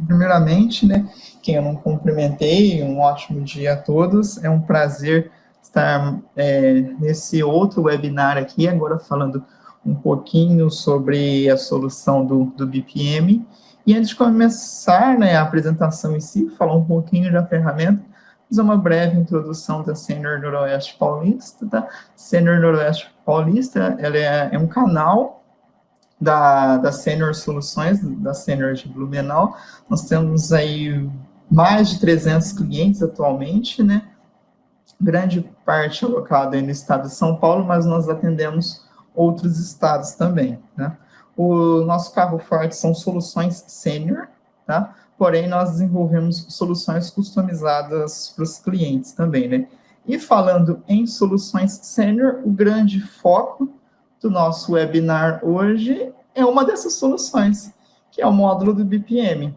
Primeiramente, né, quem eu não cumprimentei, um ótimo dia a todos. É um prazer estar nesse outro webinar aqui, agora falando um pouquinho sobre a solução do BPM. E antes de começar, né, a apresentação em si, falar um pouquinho da ferramenta, fazer uma breve introdução da Sênior Noroeste Paulista. Tá? Sênior Noroeste Paulista, ela é um canal da Senior Soluções, da Senior de Blumenau. Nós temos aí mais de 300 clientes atualmente, né? Grande parte alocada aí no estado de São Paulo, mas nós atendemos outros estados também, né? O nosso carro forte são soluções sênior, tá? Porém, nós desenvolvemos soluções customizadas para os clientes também, né? E falando em soluções sênior, o grande foco do nosso webinar hoje é uma dessas soluções, que é o módulo do BPM,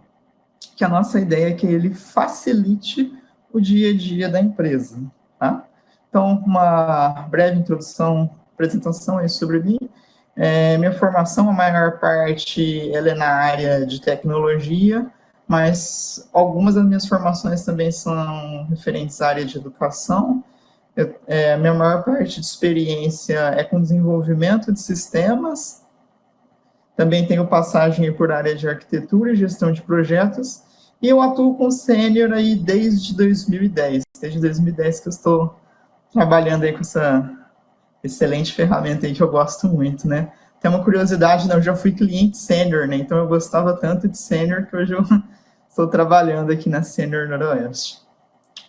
que a nossa ideia é que ele facilite o dia a dia da empresa, tá? Então, uma breve introdução, apresentação aí sobre mim. Minha formação, a maior parte, ela é na área de tecnologia, mas algumas das minhas formações também são referentes à área de educação. A minha maior parte de experiência é com desenvolvimento de sistemas. Também tenho passagem por área de arquitetura e gestão de projetos. E eu atuo com sênior aí desde 2010. Desde 2010 que eu estou trabalhando aí com essa excelente ferramenta aí que eu gosto muito, né? Tem uma curiosidade, né? Eu já fui cliente sênior, né? Então eu gostava tanto de sênior que hoje eu estou trabalhando aqui na Sênior Noroeste.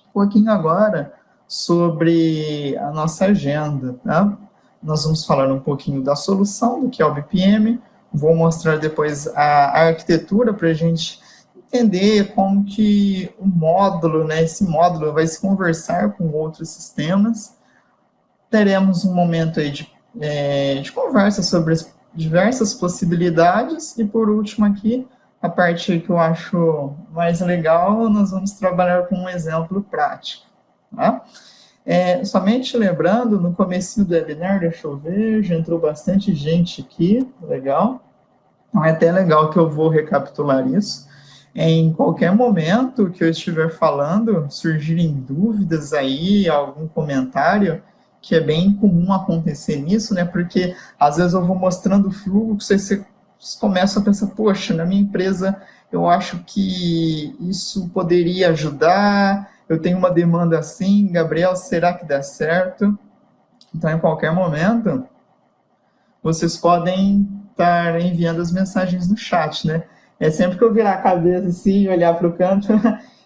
Um pouquinho agora sobre a nossa agenda, tá? Nós vamos falar um pouquinho da solução, do que é o BPM, vou mostrar depois a arquitetura para a gente entender como que o módulo, né, esse módulo vai se conversar com outros sistemas. Teremos um momento aí de conversa sobre as diversas possibilidades e, por último aqui, a parte que eu acho mais legal, nós vamos trabalhar com um exemplo prático. Tá? Somente lembrando, no começo do webinar, deixa eu ver, já entrou bastante gente aqui, legal. Então é até legal que eu vou recapitular isso. Em qualquer momento que eu estiver falando, surgirem dúvidas aí, algum comentário, que é bem comum acontecer nisso, né? Porque às vezes eu vou mostrando o fluxo, aí você começa a pensar, poxa, na minha empresa eu acho que isso poderia ajudar, eu tenho uma demanda assim, Gabriel, será que dá certo? Então, em qualquer momento, vocês podem estar enviando as mensagens no chat, né? Sempre que eu virar a cabeça assim e olhar para o canto,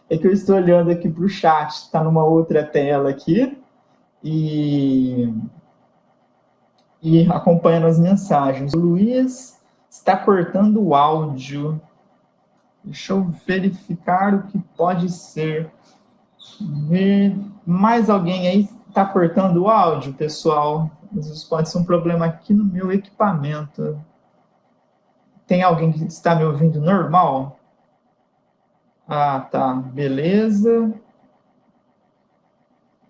é que eu estou olhando aqui para o chat, está numa outra tela aqui, e acompanhando as mensagens. O Luiz está cortando o áudio. Deixa eu verificar o que pode ser. Mais alguém aí está cortando o áudio, pessoal? Às vezes pode ser um problema aqui no meu equipamento. Tem alguém que está me ouvindo normal? Ah, tá. Beleza.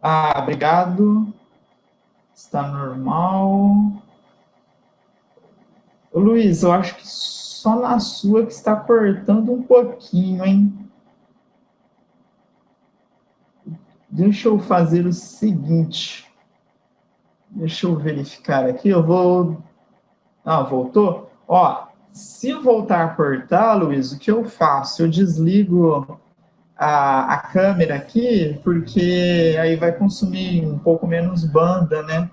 Ah, obrigado. Está normal. Ô, Luiz, eu acho que só na sua que está cortando um pouquinho, hein? Deixa eu fazer o seguinte. Deixa eu verificar aqui. Eu vou... Ah, voltou? Ó, se voltar a cortar, Luiz, o que eu faço? Eu desligo a câmera aqui, porque aí vai consumir um pouco menos banda, né?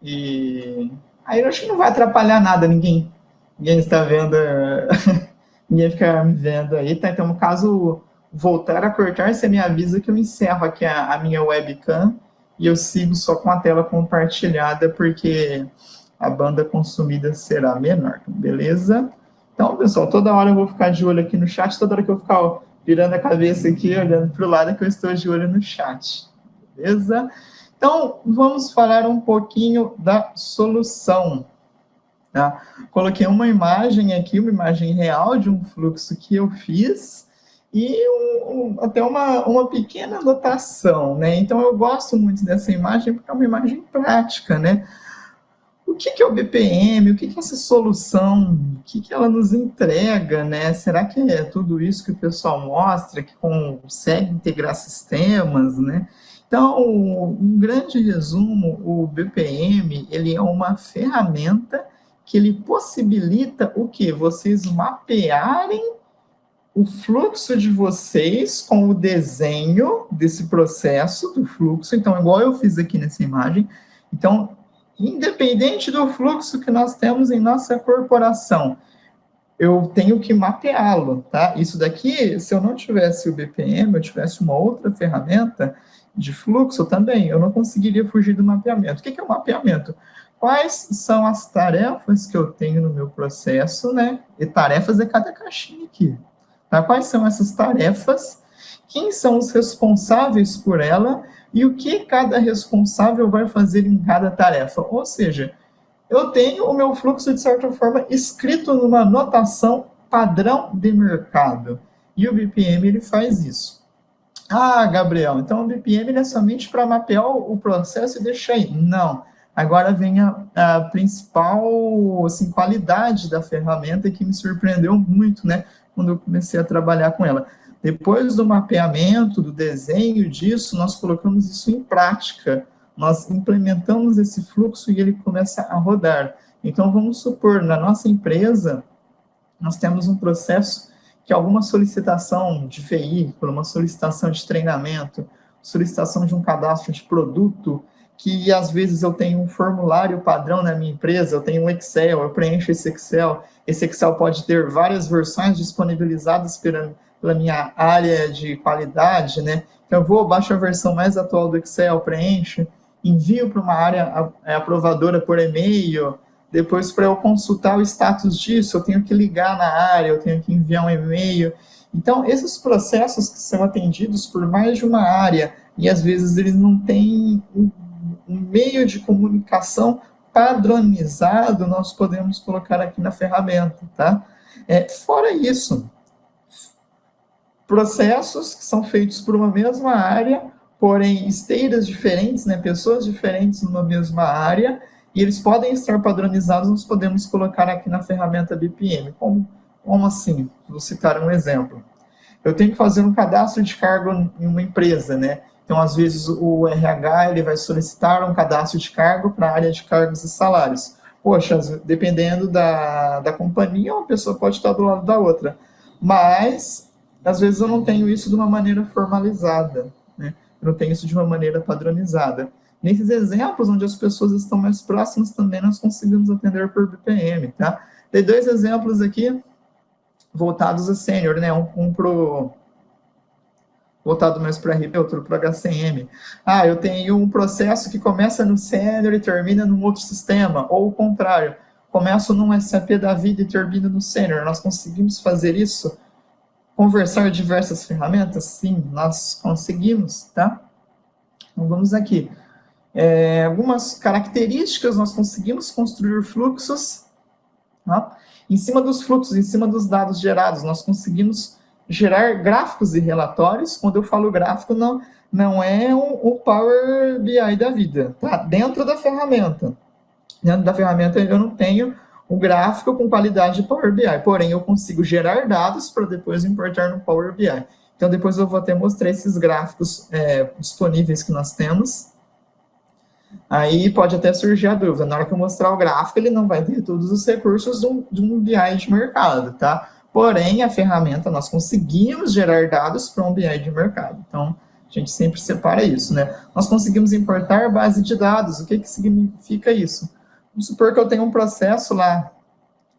E aí eu acho que não vai atrapalhar nada, ninguém está vendo, ninguém fica me vendo aí, tá? Então, no caso, voltar a cortar, você me avisa que eu encerro aqui a minha webcam e eu sigo só com a tela compartilhada, porque a banda consumida será menor, beleza? Então, pessoal, toda hora eu vou ficar de olho aqui no chat, toda hora que eu ficar virando a cabeça aqui, olhando para o lado, é que eu estou de olho no chat, beleza? Então, vamos falar um pouquinho da solução. Tá? Coloquei uma imagem aqui, uma imagem real de um fluxo que eu fiz e até uma pequena anotação, né? Então, eu gosto muito dessa imagem porque é uma imagem prática, né? o que é o BPM, o que é essa solução, o que ela nos entrega, né? Será que é tudo isso que o pessoal mostra, que consegue integrar sistemas, né? Então, um grande resumo, o BPM, ele é uma ferramenta que ele possibilita o quê? Vocês mapearem o fluxo de vocês com o desenho desse processo do fluxo. Então, igual eu fiz aqui nessa imagem. Então, independente do fluxo que nós temos em nossa corporação, eu tenho que mapeá-lo, tá? Isso daqui, se eu não tivesse o BPM, eu tivesse uma outra ferramenta de fluxo também, eu não conseguiria fugir do mapeamento. O que é o mapeamento? Quais são as tarefas que eu tenho no meu processo, né? E tarefas é cada caixinha aqui. Tá? Quais são essas tarefas? Quem são os responsáveis por ela? E o que cada responsável vai fazer em cada tarefa? Ou seja, eu tenho o meu fluxo, de certa forma, escrito numa notação padrão de mercado. E o BPM, ele faz isso. Ah, Gabriel, então o BPM ele é somente para mapear o processo e deixar aí. Não. Agora vem a principal assim, qualidade da ferramenta que me surpreendeu muito, né? Quando eu comecei a trabalhar com ela. Depois do mapeamento, do desenho disso, nós colocamos isso em prática. Nós implementamos esse fluxo e ele começa a rodar. Então, vamos supor, na nossa empresa, nós temos um processo que alguma solicitação de veículo, uma solicitação de treinamento, solicitação de um cadastro de produto, que às vezes eu tenho um formulário padrão na minha empresa, eu tenho um Excel, eu preencho esse Excel pode ter várias versões disponibilizadas pela minha área de qualidade, né? Então eu baixo a versão mais atual do Excel, preencho, envio para uma área aprovadora por e-mail. Depois, para eu consultar o status disso, eu tenho que ligar na área, eu tenho que enviar um e-mail. Então, esses processos que são atendidos por mais de uma área, e às vezes eles não têm um meio de comunicação padronizado, nós podemos colocar aqui na ferramenta, tá? Fora isso, processos que são feitos por uma mesma área, porém esteiras diferentes, né, pessoas diferentes numa mesma área, e eles podem estar padronizados, nós podemos colocar aqui na ferramenta BPM. Como assim? Vou citar um exemplo. Eu tenho que fazer um cadastro de cargo em uma empresa, né? Então, às vezes, o RH ele vai solicitar um cadastro de cargo para a área de cargos e salários. Poxa, dependendo da companhia, uma pessoa pode estar do lado da outra. Mas, às vezes, eu não tenho isso de uma maneira formalizada, né? Eu não tenho isso de uma maneira padronizada. Nesses exemplos, onde as pessoas estão mais próximas, também nós conseguimos atender por BPM, tá? Dei 2 exemplos aqui, voltados a sênior, né? Um voltado mais para RP, outro para HCM. Ah, eu tenho um processo que começa no sênior e termina num outro sistema, ou o contrário, começo num SAP da vida e termino no sênior. Nós conseguimos fazer isso? Conversar diversas ferramentas? Sim, nós conseguimos, tá? Então, vamos aqui. Algumas características, nós conseguimos construir fluxos, tá? Em cima dos fluxos, em cima dos dados gerados, nós conseguimos gerar gráficos e relatórios. Quando eu falo gráfico, não é o Power BI da vida, tá? Dentro da ferramenta eu não tenho um gráfico com qualidade de Power BI, porém eu consigo gerar dados para depois importar no Power BI. Então depois eu vou até mostrar esses gráficos disponíveis que nós temos. Aí pode até surgir a dúvida, na hora que eu mostrar o gráfico, ele não vai ter todos os recursos de um BI de mercado, tá? Porém, a ferramenta, nós conseguimos gerar dados para um BI de mercado. Então, a gente sempre separa isso, né? Nós conseguimos importar base de dados. O que significa isso? Vamos supor que eu tenho um processo lá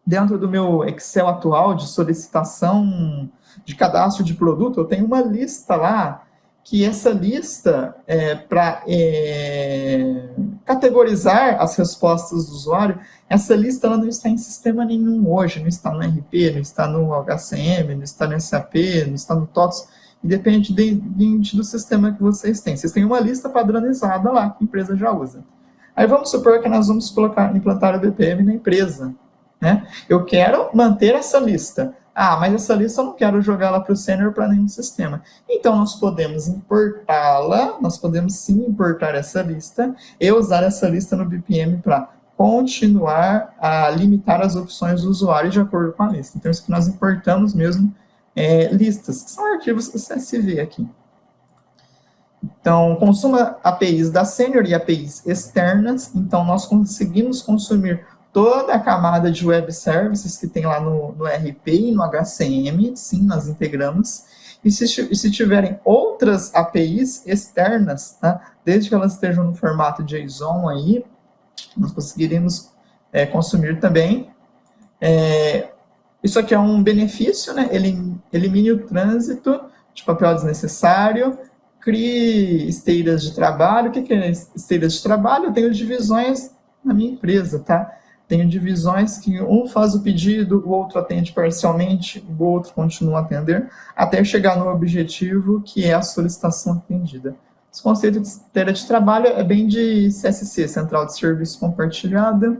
dentro do meu Excel atual de solicitação de cadastro de produto, eu tenho uma lista lá, que essa lista para categorizar as respostas do usuário, essa lista ela não está em sistema nenhum hoje, não está no RP, não está no HCM, não está no SAP, não está no TOTS, e depende do sistema que vocês têm. Vocês têm uma lista padronizada lá, que a empresa já usa. Aí vamos supor que nós vamos implantar o BPM na empresa, né? Eu quero manter essa lista. Ah, mas essa lista eu não quero jogá-la para o sênior para nenhum sistema. Então, nós podemos importá-la, nós podemos sim importar essa lista e usar essa lista no BPM para continuar a limitar as opções do usuário de acordo com a lista. Então, isso que nós importamos mesmo listas, que são arquivos CSV aqui. Então, consuma APIs da Senior e APIs externas. Então, nós conseguimos consumir toda a camada de web services que tem lá no RP e no HCM. Sim, nós integramos. E se tiverem outras APIs externas, tá? Desde que elas estejam no formato JSON aí, nós conseguiremos consumir também. Isso aqui é um benefício, né? Elimine o trânsito de papel desnecessário, crie esteiras de trabalho. O que é esteiras de trabalho? Eu tenho divisões na minha empresa, tá? Tenho divisões que um faz o pedido, o outro atende parcialmente, o outro continua a atender, até chegar no objetivo, que é a solicitação atendida. Esse conceito de esteira de trabalho é bem de CSC, Central de Serviço Compartilhada.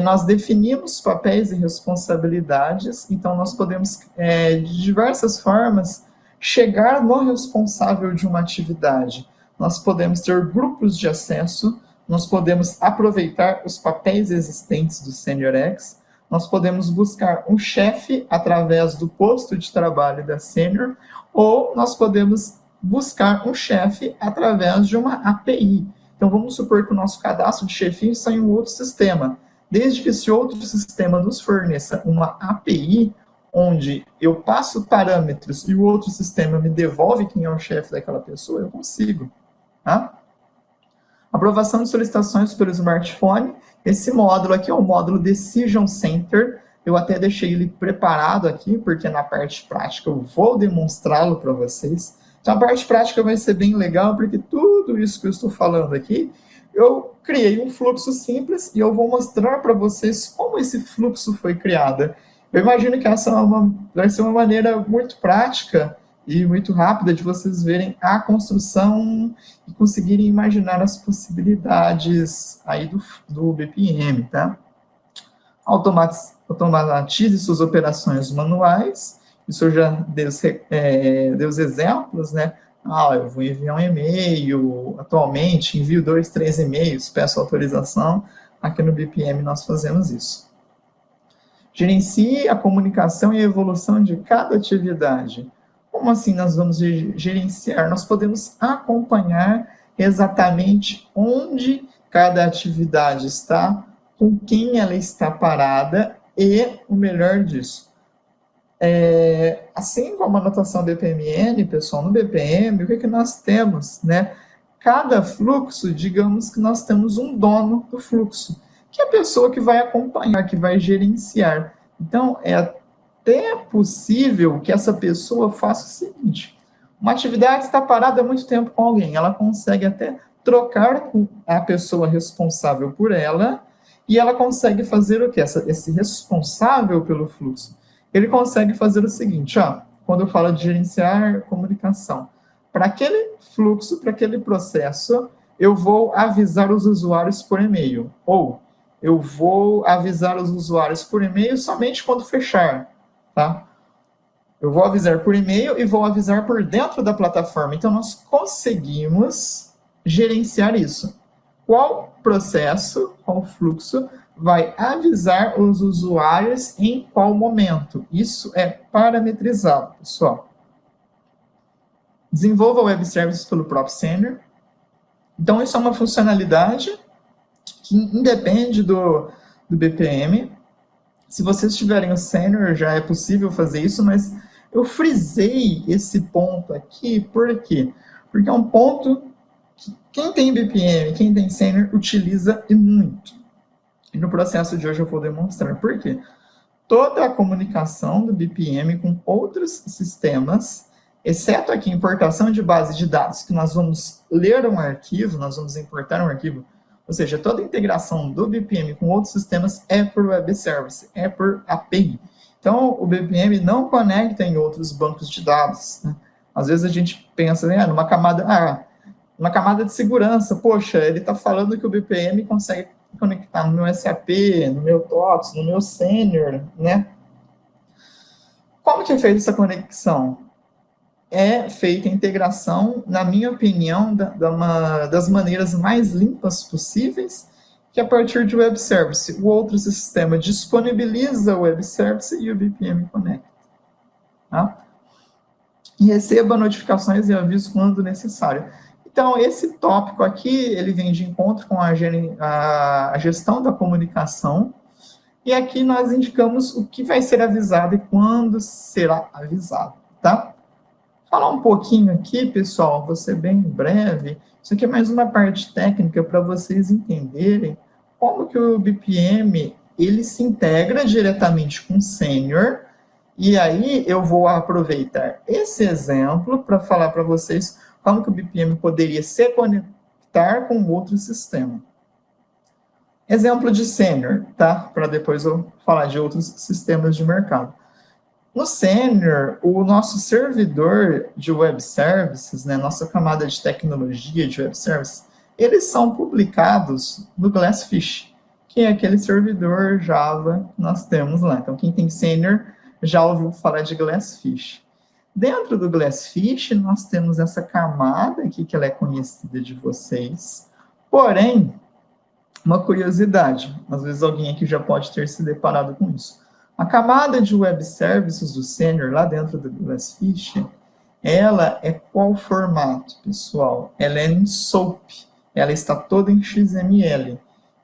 Nós definimos papéis e responsabilidades, então nós podemos, de diversas formas, chegar no responsável de uma atividade. Nós podemos ter grupos de acesso, nós podemos aproveitar os papéis existentes do SeniorX, nós podemos buscar um chefe através do posto de trabalho da Senior, ou nós podemos buscar um chefe através de uma API. Então, vamos supor que o nosso cadastro de chefinho está em um outro sistema. Desde que esse outro sistema nos forneça uma API, onde eu passo parâmetros e o outro sistema me devolve quem é o chefe daquela pessoa, eu consigo. Tá? Aprovação de solicitações pelo smartphone. Esse módulo aqui é o módulo Decision Center. Eu até deixei ele preparado aqui, porque na parte prática eu vou demonstrá-lo para vocês. Então, a parte prática vai ser bem legal, porque tudo isso que eu estou falando aqui, eu criei um fluxo simples e eu vou mostrar para vocês como esse fluxo foi criado. Eu imagino que essa vai ser uma maneira muito prática e muito rápida de vocês verem a construção e conseguirem imaginar as possibilidades aí do BPM, tá? Automatize suas operações manuais. Isso eu já dei os exemplos, né? Eu vou enviar um e-mail, atualmente envio 2, 3 e-mails, peço autorização. Aqui no BPM nós fazemos isso. Gerencie a comunicação e a evolução de cada atividade. Como assim nós vamos gerenciar? Nós podemos acompanhar exatamente onde cada atividade está, com quem ela está parada e o melhor disso. Assim como a anotação BPMN, pessoal, no BPM, o que nós temos, né? Cada fluxo, digamos que nós temos um dono do fluxo, que é a pessoa que vai acompanhar, que vai gerenciar. Então, é até possível que essa pessoa faça o seguinte: uma atividade está parada há muito tempo com alguém, ela consegue até trocar com a pessoa responsável por ela, e ela consegue fazer o quê? Esse responsável pelo fluxo, ele consegue fazer o seguinte, quando eu falo de gerenciar comunicação, para aquele fluxo, para aquele processo, eu vou avisar os usuários por e-mail, ou eu vou avisar os usuários por e-mail somente quando fechar, tá? Eu vou avisar por e-mail e vou avisar por dentro da plataforma. Então, nós conseguimos gerenciar isso. Qual processo, qual fluxo vai avisar os usuários em qual momento? Isso é parametrizado, pessoal. Desenvolva web services pelo próprio Senior. Então, isso é uma funcionalidade que independe do BPM. Se vocês tiverem o Senior, já é possível fazer isso, mas eu frisei esse ponto aqui, por quê? Porque é um ponto que quem tem BPM, quem tem Senior, utiliza e muito. E no processo de hoje eu vou demonstrar por quê. Toda a comunicação do BPM com outros sistemas, exceto aqui importação de base de dados, que nós vamos ler um arquivo, nós vamos importar um arquivo, ou seja, toda a integração do BPM com outros sistemas é por web service, é por API. Então, o BPM não conecta em outros bancos de dados, né? Às vezes a gente pensa, né, numa camada de segurança, poxa, ele está falando que o BPM consegue conectar no meu SAP, no meu TOTS, no meu Senior, né? Como que é feita essa conexão? É feita a integração, na minha opinião, das maneiras mais limpas possíveis que a partir de web service, o outro sistema disponibiliza o web service e o BPM conecta. Tá? E receba notificações e avisos quando necessário. Então, esse tópico aqui, ele vem de encontro com a gestão da comunicação, e aqui nós indicamos o que vai ser avisado e quando será avisado, tá? Falar um pouquinho aqui, pessoal, vou ser bem breve. Isso aqui é mais uma parte técnica para vocês entenderem como que o BPM, ele se integra diretamente com o Senior, e aí eu vou aproveitar esse exemplo para falar para vocês como que o BPM poderia se conectar com outro sistema. Exemplo de Senior, tá? Para depois eu falar de outros sistemas de mercado. No Senior, o nosso servidor de web services, né, nossa camada de tecnologia de web services, eles são publicados no Glassfish, que é aquele servidor Java que nós temos lá. Então, quem tem Senior já ouviu falar de Glassfish. Dentro do Glassfish, nós temos essa camada aqui, que ela é conhecida de vocês. Porém, uma curiosidade, às vezes alguém aqui já pode ter se deparado com isso. A camada de web services do Senior, lá dentro do Glassfish, ela é qual formato, pessoal? Ela é em SOAP, ela está toda em XML,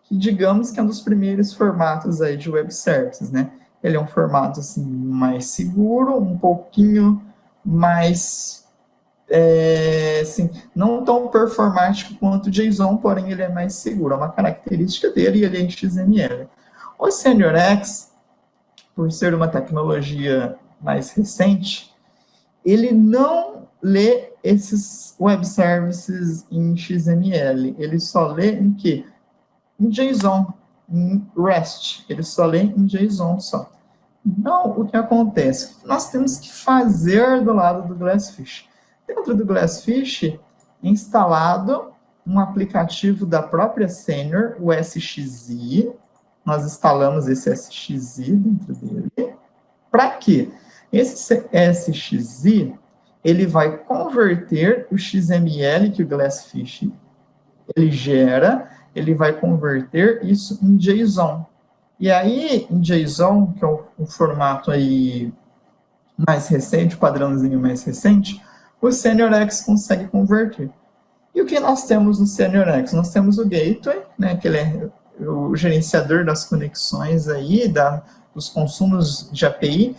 que digamos que é um dos primeiros formatos aí de web services, né? Ele é um formato assim, mais seguro, um pouquinho mais, assim, não tão performático quanto o JSON, porém ele é mais seguro, é uma característica dele e ele é em XML. O SeniorX, por ser uma tecnologia mais recente, ele não lê esses web services em XML, ele só lê em quê? Em JSON, em REST, ele só lê em JSON só. Então, o que acontece? Nós temos que fazer do lado do Glassfish. Dentro do Glassfish, é instalado um aplicativo da própria Senior, o SXI. Nós instalamos esse SXI dentro dele. Para quê? Esse SXI, ele vai converter o XML que o Glassfish ele gera, ele vai converter isso em JSON. E aí, em JSON, que é o formato aí mais recente, o padrãozinho mais recente, o SeniorX consegue converter. E o que nós temos no SeniorX? Nós temos o Gateway, né, que ele é o gerenciador das conexões aí, dos consumos de API,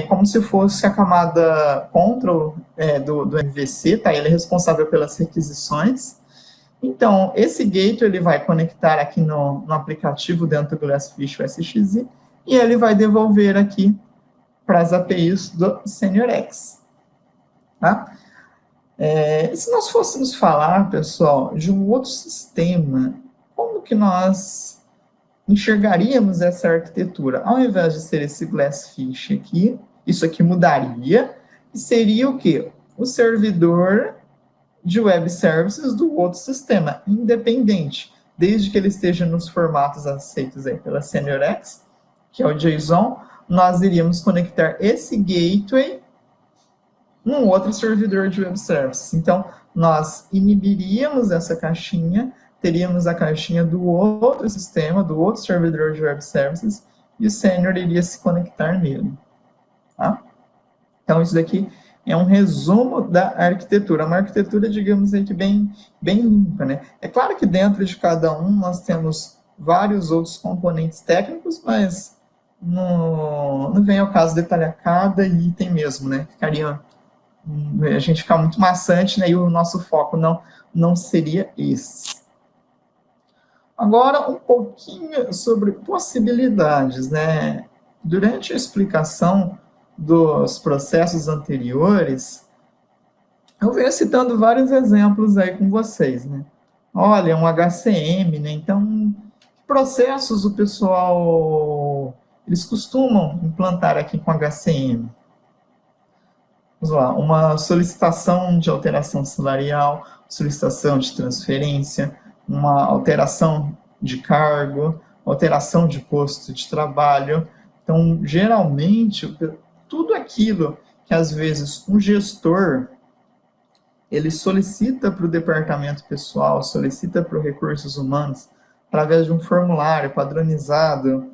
como se fosse a camada control do MVC, tá? Ele é responsável pelas requisições. Então, esse gateway ele vai conectar aqui no aplicativo dentro do Glassfish SXI e ele vai devolver aqui para as APIs do SeniorX. Tá? Se nós fôssemos falar, pessoal, de um outro sistema, como que nós enxergaríamos essa arquitetura? Ao invés de ser esse Glassfish aqui, isso aqui mudaria, e seria o quê? O servidor de web services do outro sistema, independente, desde que ele esteja nos formatos aceitos aí pela SeniorX, que é o JSON, nós iríamos conectar esse gateway num outro servidor de web services. Então, nós inibiríamos essa caixinha, teríamos a caixinha do outro sistema, do outro servidor de web services, e o Senior iria se conectar nele. Tá? Então, isso daqui é um resumo da arquitetura. Uma arquitetura, digamos aí, que bem limpa, né? É claro que dentro de cada um nós temos vários outros componentes técnicos, mas não vem ao caso detalhar cada item mesmo, né? A gente fica muito maçante, né? E o nosso foco não seria esse. Agora, um pouquinho sobre possibilidades, né? Durante a explicação dos processos anteriores, eu venho citando vários exemplos aí com vocês, né? Olha, um HCM, né? Então, processos o pessoal, eles costumam implantar aqui com HCM. Vamos lá, uma solicitação de alteração salarial, solicitação de transferência, uma alteração de cargo, alteração de posto de trabalho. Então, geralmente, tudo aquilo que, às vezes, um gestor, ele solicita para o departamento pessoal, solicita para os recursos humanos, através de um formulário padronizado,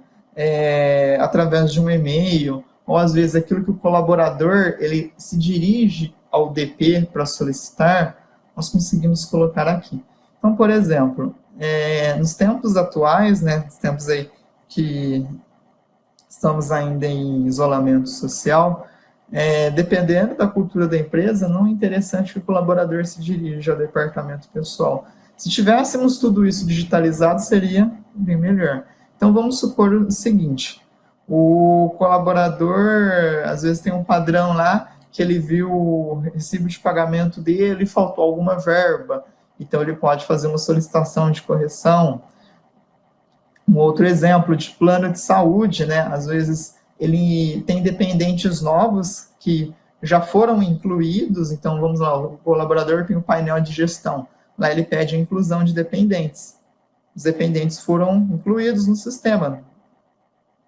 através de um e-mail, ou às vezes aquilo que o colaborador ele se dirige ao DP para solicitar, nós conseguimos colocar aqui. Então, por exemplo, nos tempos atuais, né, nos tempos aí que estamos ainda em isolamento social, dependendo da cultura da empresa, não é interessante que o colaborador se dirija ao departamento pessoal. Se tivéssemos tudo isso digitalizado, seria bem melhor. Então, vamos supor o seguinte, o colaborador, às vezes, tem um padrão lá, que ele viu o recibo de pagamento dele e faltou alguma verba, então ele pode fazer uma solicitação de correção. Um outro exemplo de plano de saúde, né? Às vezes ele tem dependentes novos que já foram incluídos, então vamos lá, o colaborador tem um painel de gestão, lá ele pede a inclusão de dependentes. Os dependentes foram incluídos no sistema,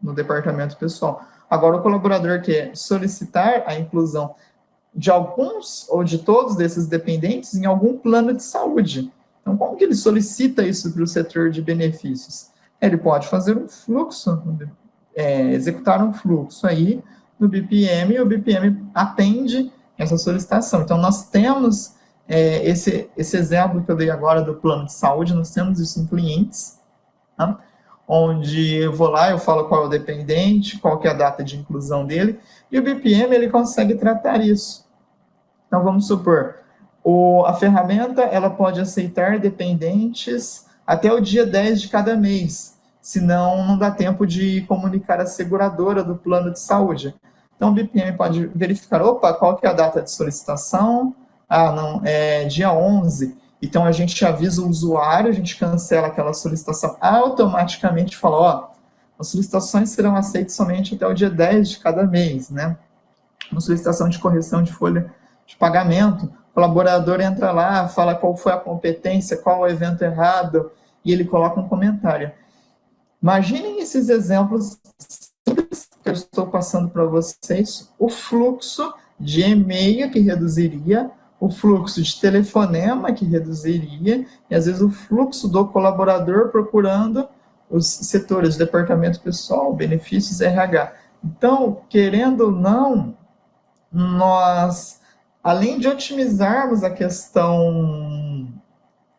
no departamento pessoal. Agora o colaborador quer solicitar a inclusão de alguns ou de todos desses dependentes em algum plano de saúde. Então, como que ele solicita isso para o setor de benefícios? Ele pode fazer um fluxo, executar um fluxo aí no BPM, e o BPM atende essa solicitação. Então, nós temos esse exemplo que eu dei agora do plano de saúde, nós temos isso em clientes, tá? Onde eu vou lá, eu falo qual é o dependente, qual que é a data de inclusão dele, e o BPM ele consegue tratar isso. Então, vamos supor, a ferramenta ela pode aceitar dependentes até o dia 10 de cada mês, senão não dá tempo de comunicar a seguradora do plano de saúde. Então, o BPM pode verificar, opa, qual que é a data de solicitação? Ah, não, é dia 11. Então, a gente avisa o usuário, a gente cancela aquela solicitação automaticamente, fala, ó, as solicitações serão aceitas somente até o dia 10 de cada mês, né? Uma solicitação de correção de folha de pagamento, o colaborador entra lá, fala qual foi a competência, qual o evento errado, e ele coloca um comentário. Imaginem esses exemplos que eu estou passando para vocês, o fluxo de e-mail que reduziria, o fluxo de telefonema que reduziria, e às vezes o fluxo do colaborador procurando os setores, departamento pessoal, benefícios, RH. Então, querendo ou não, nós, além de otimizarmos a questão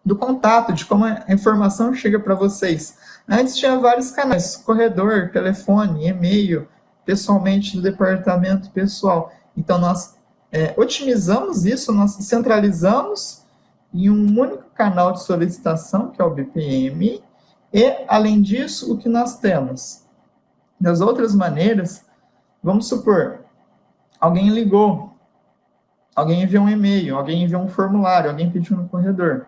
do contato, de como a informação chega para vocês, antes tinha vários canais, corredor, telefone, e-mail, pessoalmente no departamento pessoal. Então, nós otimizamos isso, nós centralizamos em um único canal de solicitação, que é o BPM, e, além disso, o que nós temos? Das outras maneiras, vamos supor, alguém ligou, alguém enviou um e-mail, alguém enviou um formulário, alguém pediu no corredor.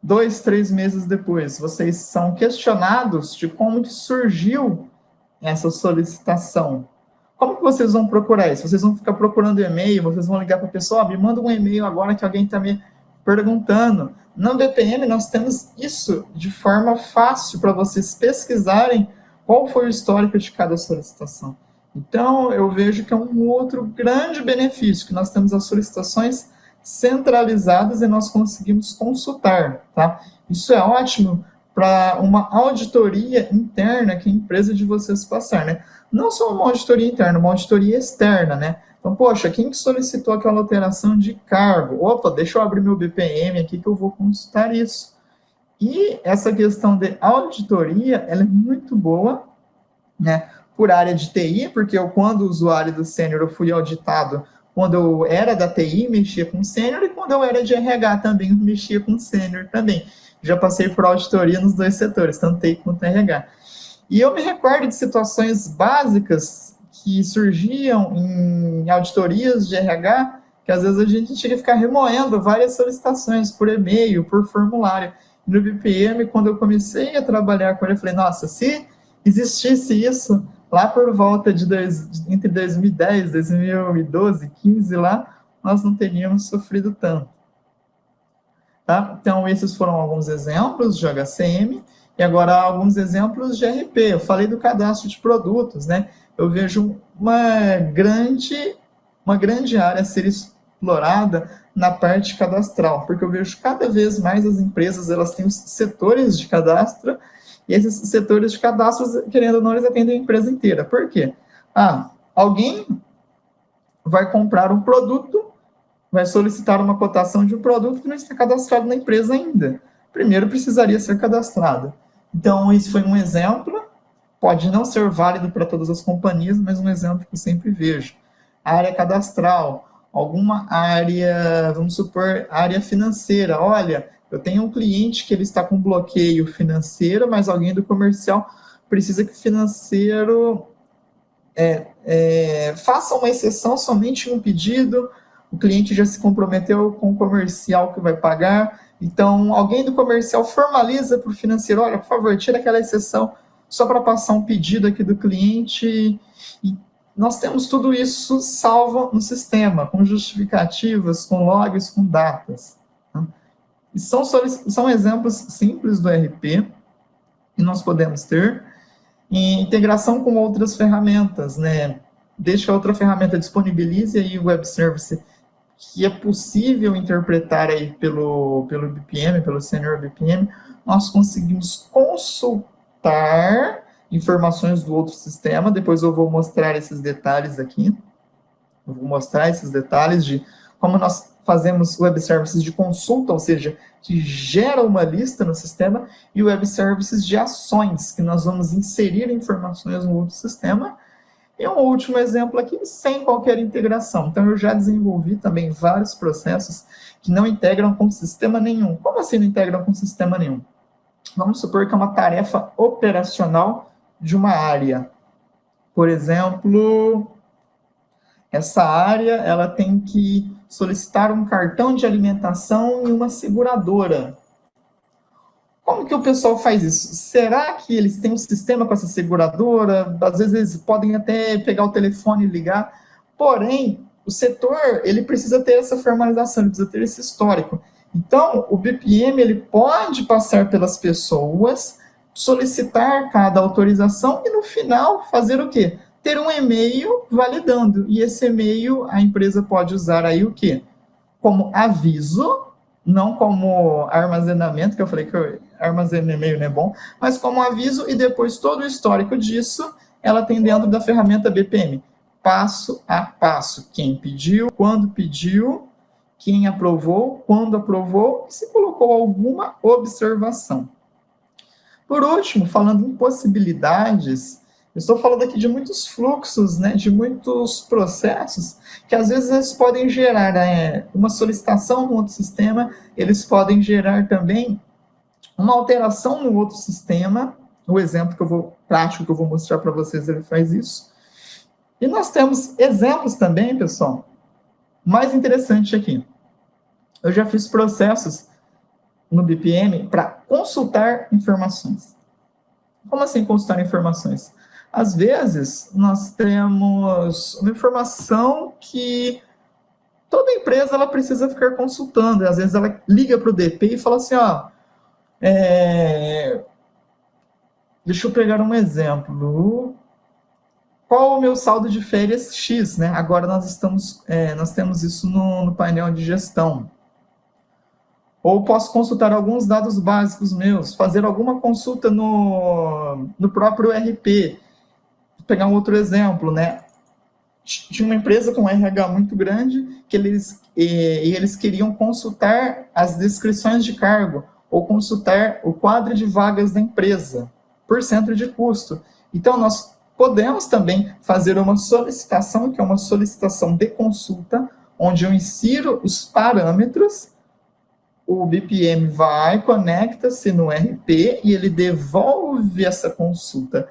2, 3 meses depois, vocês são questionados de como que surgiu essa solicitação. Como que vocês vão procurar isso? Vocês vão ficar procurando e-mail, vocês vão ligar para a pessoa, me manda um e-mail agora que alguém está me perguntando. No BPM, nós temos isso de forma fácil para vocês pesquisarem qual foi o histórico de cada solicitação. Então, eu vejo que é um outro grande benefício, que nós temos as solicitações centralizadas e nós conseguimos consultar, tá? Isso é ótimo para uma auditoria interna que a empresa de vocês passar, né? Não só uma auditoria interna, uma auditoria externa, né? Então, poxa, quem que solicitou aquela alteração de cargo? Opa, deixa eu abrir meu BPM aqui que eu vou consultar isso. E essa questão de auditoria, ela é muito boa, né? Por área de TI, porque eu, quando usuário do sênior, eu fui auditado quando eu era da TI, mexia com sênior, e quando eu era de RH também, eu mexia com sênior também. Já passei por auditoria nos dois setores, tanto TI quanto RH. E eu me recordo de situações básicas que surgiam em auditorias de RH, que às vezes a gente tinha que ficar remoendo várias solicitações por e-mail, por formulário. No BPM, quando eu comecei a trabalhar com ele, eu falei, nossa, se existisse isso lá por volta de entre 2010, 2012, 2015 lá, nós não teríamos sofrido tanto. Tá? Então, esses foram alguns exemplos de HCM, e agora alguns exemplos de RP. Eu falei do cadastro de produtos, né? Eu vejo uma grande área a ser explorada na parte cadastral, porque eu vejo cada vez mais as empresas, elas têm os setores de cadastro, e esses setores de cadastro, querendo ou não, eles atendem a empresa inteira. Por quê? Alguém vai comprar um produto, vai solicitar uma cotação de um produto que não está cadastrado na empresa ainda. Primeiro precisaria ser cadastrado. Então, isso foi um exemplo, pode não ser válido para todas as companhias, mas um exemplo que eu sempre vejo. A área cadastral, alguma área, vamos supor, área financeira. Olha, eu tenho um cliente que ele está com bloqueio financeiro, mas alguém do comercial precisa que o financeiro faça uma exceção somente em um pedido, o cliente já se comprometeu com o comercial que vai pagar, então alguém do comercial formaliza para o financeiro, olha, por favor, tira aquela exceção só para passar um pedido aqui do cliente, e nós temos tudo isso salvo no sistema, com justificativas, com logs, com datas. Né? E são exemplos simples do RP que nós podemos ter, em integração com outras ferramentas, né? Desde que a outra ferramenta disponibilize aí o web service que é possível interpretar aí pelo BPM, pelo Senior BPM, nós conseguimos consultar informações do outro sistema. Depois eu vou mostrar esses detalhes aqui. Eu vou mostrar esses detalhes de como nós fazemos web services de consulta, ou seja, que gera uma lista no sistema, e web services de ações, que nós vamos inserir informações no outro sistema. E um último exemplo aqui, sem qualquer integração. Então, eu já desenvolvi também vários processos que não integram com sistema nenhum. Como assim não integram com sistema nenhum? Vamos supor que é uma tarefa operacional de uma área. Por exemplo, essa área ela tem que solicitar um cartão de alimentação em uma seguradora. Como que o pessoal faz isso? Será que eles têm um sistema com essa seguradora? Às vezes eles podem até pegar o telefone e ligar. Porém, o setor ele precisa ter essa formalização, ele precisa ter esse histórico. Então, o BPM ele pode passar pelas pessoas, solicitar cada autorização e no final fazer o quê? Ter um e-mail validando. E esse e-mail a empresa pode usar aí o quê? Como aviso, não como armazenamento, que eu falei que armazenar e-mail não é bom, mas como aviso, e depois todo o histórico disso, ela tem dentro da ferramenta BPM. Passo a passo. Quem pediu, quando pediu, quem aprovou, quando aprovou, e se colocou alguma observação. Por último, falando em possibilidades, eu estou falando aqui de muitos fluxos, né, de muitos processos, que às vezes eles podem gerar uma solicitação no outro sistema, eles podem gerar também uma alteração no outro sistema. O exemplo prático que eu vou mostrar para vocês, ele faz isso. E nós temos exemplos também, pessoal, mais interessante aqui. Eu já fiz processos no BPM para consultar informações. Como assim consultar informações? Às vezes, nós temos uma informação que toda empresa ela precisa ficar consultando. Às vezes, ela liga para o DP e fala assim, deixa eu pegar um exemplo. Qual o meu saldo de férias X? Né? Agora, nós temos isso no painel de gestão. Ou posso consultar alguns dados básicos meus, fazer alguma consulta no próprio RP. Vou pegar um outro exemplo, né? Tinha uma empresa com um RH muito grande que eles queriam consultar as descrições de cargo ou consultar o quadro de vagas da empresa por centro de custo. Então, nós podemos também fazer uma solicitação, que é uma solicitação de consulta, onde eu insiro os parâmetros, o BPM vai, conecta-se no RP e ele devolve essa consulta.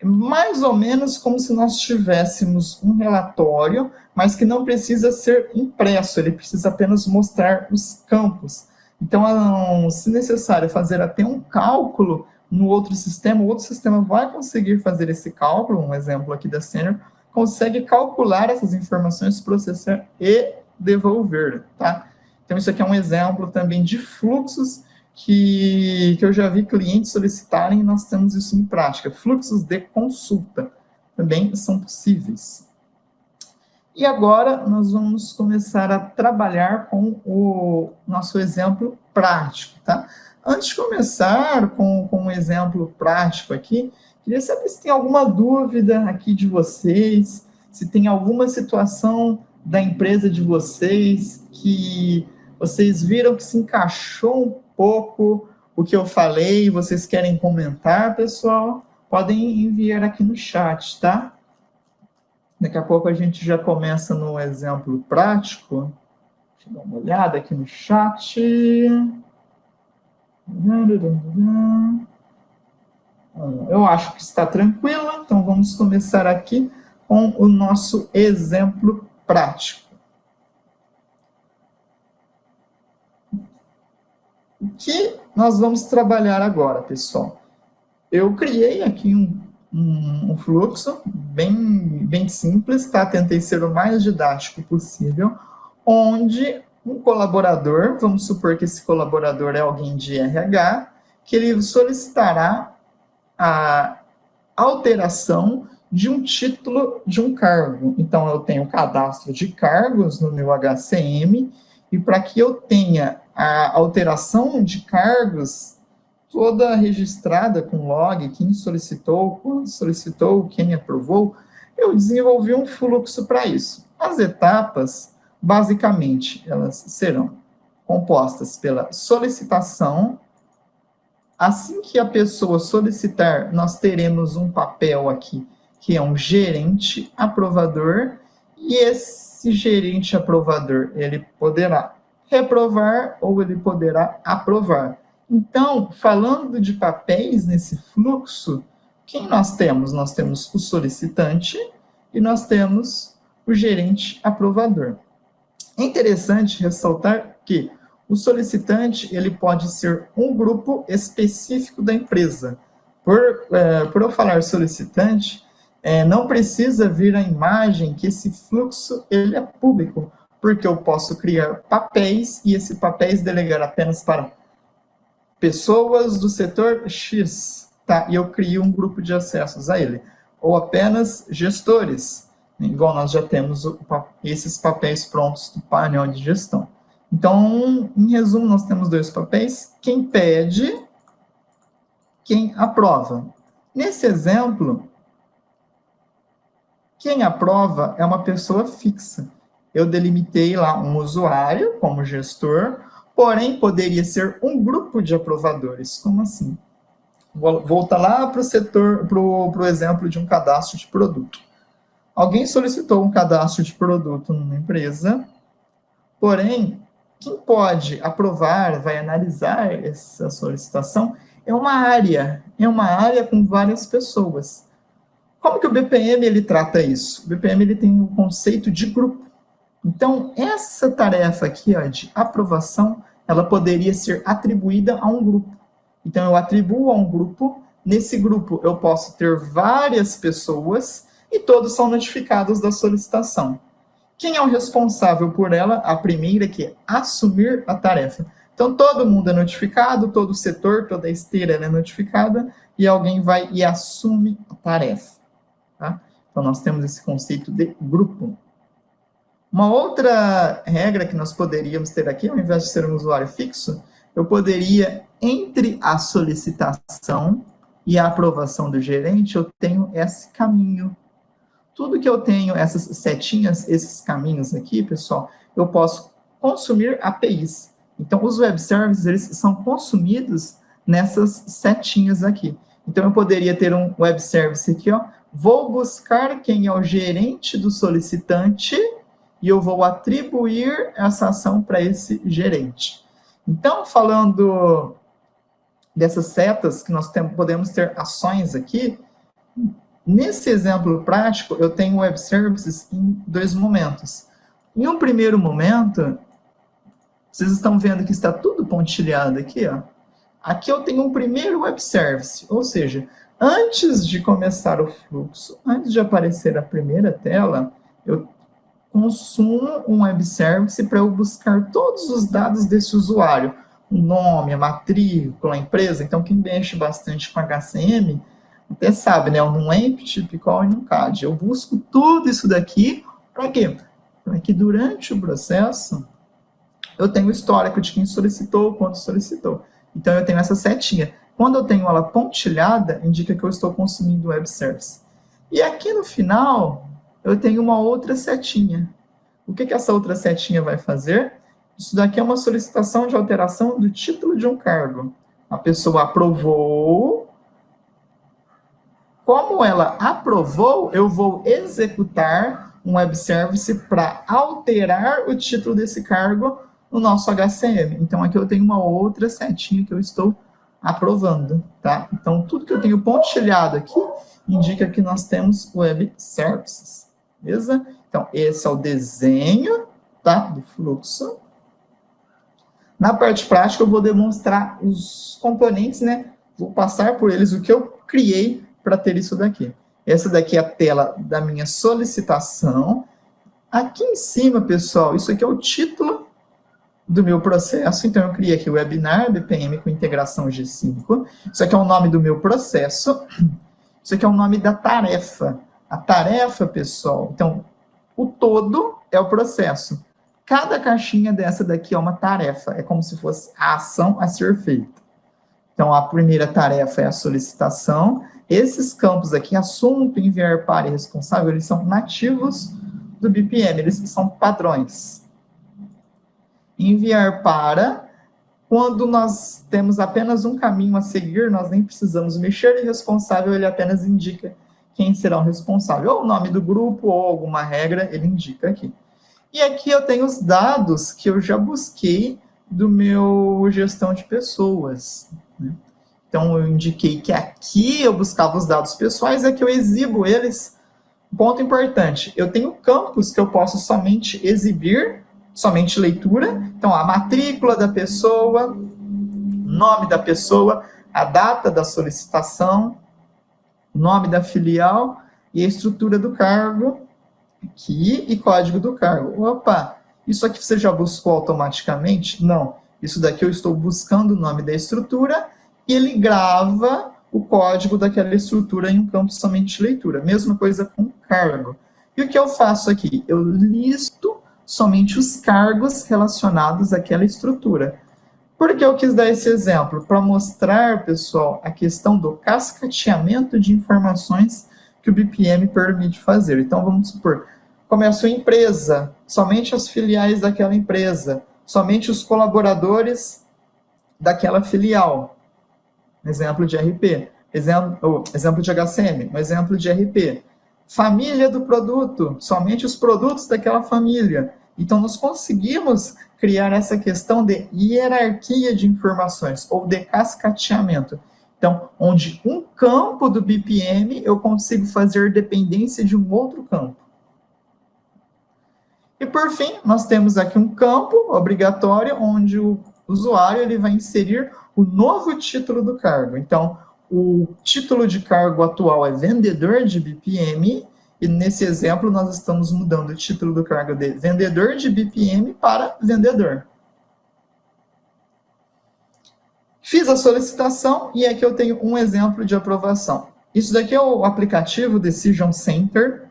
Mais ou menos como se nós tivéssemos um relatório, mas que não precisa ser impresso, ele precisa apenas mostrar os campos. Então, se necessário fazer até um cálculo no outro sistema, o outro sistema vai conseguir fazer esse cálculo, um exemplo aqui da Senior, consegue calcular essas informações, processar e devolver, tá? Então, isso aqui é um exemplo também de fluxos que eu já vi clientes solicitarem e nós temos isso em prática. Fluxos de consulta também são possíveis. E agora nós vamos começar a trabalhar com o nosso exemplo prático, tá? Antes de começar com um exemplo prático aqui, queria saber se tem alguma dúvida aqui de vocês, se tem alguma situação da empresa de vocês que vocês viram que se encaixou um pouco o que eu falei, vocês querem comentar, pessoal? Podem enviar aqui no chat, tá? Daqui a pouco a gente já começa no exemplo prático. Deixa eu dar uma olhada aqui no chat. Eu acho que está tranquilo, então vamos começar aqui com o nosso exemplo prático. O que nós vamos trabalhar agora, pessoal? Eu criei aqui um fluxo bem simples, tá? Tentei ser o mais didático possível, onde um colaborador, vamos supor que esse colaborador é alguém de RH, que ele solicitará a alteração de um título de um cargo. Então, eu tenho o cadastro de cargos no meu HCM, e para que eu tenha a alteração de cargos toda registrada com log, quem solicitou, quando solicitou, quem aprovou, eu desenvolvi um fluxo para isso. As etapas, basicamente, elas serão compostas pela solicitação. Assim que a pessoa solicitar, nós teremos um papel aqui, que é um gerente aprovador, e esse gerente aprovador, ele poderá reprovar ou ele poderá aprovar. Então, falando de papéis nesse fluxo, quem nós temos? Nós temos o solicitante e nós temos o gerente aprovador. É interessante ressaltar que o solicitante ele pode ser um grupo específico da empresa. Por eu falar solicitante, não precisa vir a imagem que esse fluxo ele é público, porque eu posso criar papéis e esse papéis delegar apenas para pessoas do setor X, tá? E eu crio um grupo de acessos a ele. Ou apenas gestores, igual nós já temos esses papéis prontos do painel de gestão. Então, em resumo, nós temos dois papéis, quem pede, quem aprova. Nesse exemplo, quem aprova é uma pessoa fixa. Eu delimitei lá um usuário como gestor, porém poderia ser um grupo de aprovadores. Como assim? Vou voltar lá para o setor, para o exemplo de um cadastro de produto. Alguém solicitou um cadastro de produto numa empresa, porém, quem pode aprovar, vai analisar essa solicitação, é uma área com várias pessoas. Como que o BPM ele trata isso? O BPM ele tem um conceito de grupo. Então, essa tarefa aqui de aprovação, ela poderia ser atribuída a um grupo. Então, eu atribuo a um grupo, nesse grupo eu posso ter várias pessoas e todos são notificados da solicitação. Quem é o responsável por ela? A primeira que é assumir a tarefa. Então, todo mundo é notificado, todo o setor, toda a esteira é notificada, e alguém vai e assume a tarefa. Tá? Então, nós temos esse conceito de grupo. Uma outra regra que nós poderíamos ter aqui, ao invés de ser um usuário fixo, eu poderia, entre a solicitação e a aprovação do gerente, eu tenho esse caminho. Tudo que eu tenho, essas setinhas, esses caminhos aqui, pessoal, eu posso consumir APIs. Então, os web services, eles são consumidos nessas setinhas aqui. Então, eu poderia ter um web service aqui, vou buscar quem é o gerente do solicitante e eu vou atribuir essa ação para esse gerente. Então, falando dessas setas, que nós podemos ter ações aqui, nesse exemplo prático, eu tenho web services em dois momentos. Em um primeiro momento, vocês estão vendo que está tudo pontilhado aqui, Aqui eu tenho um primeiro web service, ou seja, antes de começar o fluxo, antes de aparecer a primeira tela, eu consumo um web service para eu buscar todos os dados desse usuário, o nome, a matrícula, a empresa. Então, quem mexe bastante com HCM, até sabe, né? Um empty, pickle e um CAD. Eu busco tudo isso daqui, para quê? Então, é que durante o processo, eu tenho o histórico de quem solicitou, quanto solicitou. Então, eu tenho essa setinha. Quando eu tenho ela pontilhada, indica que eu estou consumindo web service. E aqui no final, eu tenho uma outra setinha. O que essa outra setinha vai fazer? Isso daqui é uma solicitação de alteração do título de um cargo. A pessoa aprovou. Como ela aprovou, eu vou executar um web service para alterar o título desse cargo no nosso HCM. Então, aqui eu tenho uma outra setinha que eu estou aprovando, tá? Então, tudo que eu tenho pontilhado aqui indica que nós temos web services, beleza? Então, esse é o desenho, tá, do fluxo. Na parte prática, eu vou demonstrar os componentes, né? Vou passar por eles o que eu criei para ter isso daqui. Essa daqui é a tela da minha solicitação. Aqui em cima, pessoal, isso aqui é o título do meu processo. Então, eu criei aqui o webinar BPM com integração G5. Isso aqui é o nome do meu processo. Isso aqui é o nome da tarefa. A tarefa, pessoal, então, o todo é o processo. Cada caixinha dessa daqui é uma tarefa. É como se fosse a ação a ser feita. Então, a primeira tarefa é a solicitação. Esses campos aqui, assunto, enviar para e responsável, eles são nativos do BPM, eles são padrões. Enviar para, quando nós temos apenas um caminho a seguir, nós nem precisamos mexer, e responsável, ele apenas indica quem será o responsável. Ou o nome do grupo, ou alguma regra, ele indica aqui. E aqui eu tenho os dados que eu já busquei do meu gestão de pessoas, né? Então, eu indiquei que aqui eu buscava os dados pessoais, é que eu exibo eles. Ponto importante, eu tenho campos que eu posso somente exibir, somente leitura. Então, a matrícula da pessoa, nome da pessoa, a data da solicitação, nome da filial e a estrutura do cargo, aqui, e código do cargo. Opa, isso aqui você já buscou automaticamente? Não. Isso daqui eu estou buscando o nome da estrutura e ele grava o código daquela estrutura em um campo somente leitura. Mesma coisa com cargo. E o que eu faço aqui? Eu listo somente os cargos relacionados àquela estrutura. Por que eu quis dar esse exemplo? Para mostrar, pessoal, a questão do cascateamento de informações que o BPM permite fazer. Então, vamos supor, começa uma empresa, somente as filiais daquela empresa, somente os colaboradores daquela filial. Exemplo de RP, exemplo de HCM, um exemplo de RP. Família do produto, somente os produtos daquela família. Então, nós conseguimos criar essa questão de hierarquia de informações, ou de cascateamento. Então, onde um campo do BPM eu consigo fazer dependência de um outro campo. E, por fim, nós temos aqui um campo obrigatório, onde o usuário ele vai inserir o novo título do cargo. Então, o título de cargo atual é vendedor de BPM, e nesse exemplo nós estamos mudando o título do cargo de vendedor de BPM para vendedor. Fiz a solicitação e aqui eu tenho um exemplo de aprovação. Isso daqui é o aplicativo Decision Center.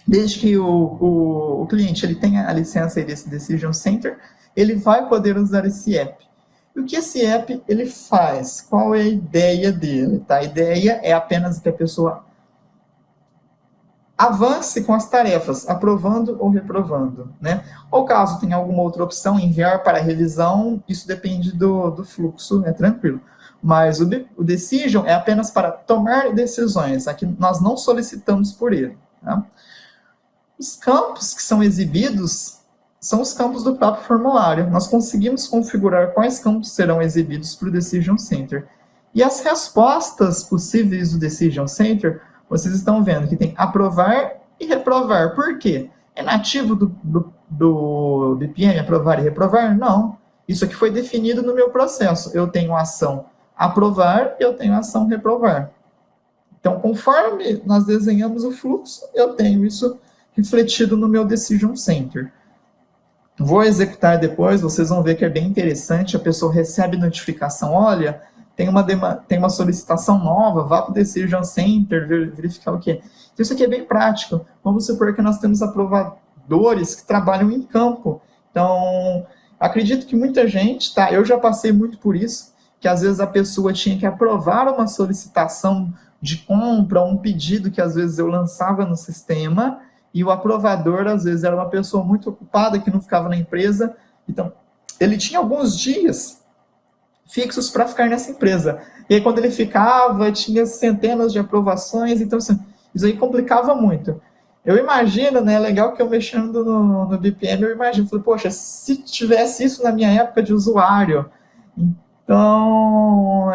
Desde que o cliente ele tenha a licença aí desse Decision Center, ele vai poder usar esse app. E o que esse app ele faz? Qual é a ideia dele? Tá? A ideia é apenas que a pessoa avance com as tarefas, aprovando ou reprovando, né? Ou caso tenha alguma outra opção, enviar para revisão, isso depende do fluxo, é tranquilo. Mas o Decision é apenas para tomar decisões, aqui nós não solicitamos por ele. Tá? Os campos que são exibidos são os campos do próprio formulário. Nós conseguimos configurar quais campos serão exibidos para o Decision Center. E as respostas possíveis do Decision Center, vocês estão vendo que tem aprovar e reprovar. Por quê? É nativo do BPM aprovar e reprovar? Não. Isso aqui foi definido no meu processo. Eu tenho a ação aprovar e eu tenho a ação reprovar. Então, conforme nós desenhamos o fluxo, eu tenho isso refletido no meu Decision Center. Vou executar depois, vocês vão ver que é bem interessante, a pessoa recebe notificação, olha, tem uma solicitação nova, vá para o Decision Center, verificar o que é. Isso aqui é bem prático. Vamos supor que nós temos desenvolvedores que trabalham em campo. Então, acredito que muita gente, tá? Eu já passei muito por isso, que às vezes a pessoa tinha que aprovar uma solicitação de compra, um pedido que às vezes eu lançava no sistema, e o aprovador, às vezes, era uma pessoa muito ocupada, que não ficava na empresa. Então, ele tinha alguns dias fixos para ficar nessa empresa. E aí, quando ele ficava, tinha centenas de aprovações, então, assim, isso aí complicava muito. Eu imagino, né, legal que eu mexendo no BPM, eu imagino, falei, poxa, se tivesse isso na minha época de usuário. Então,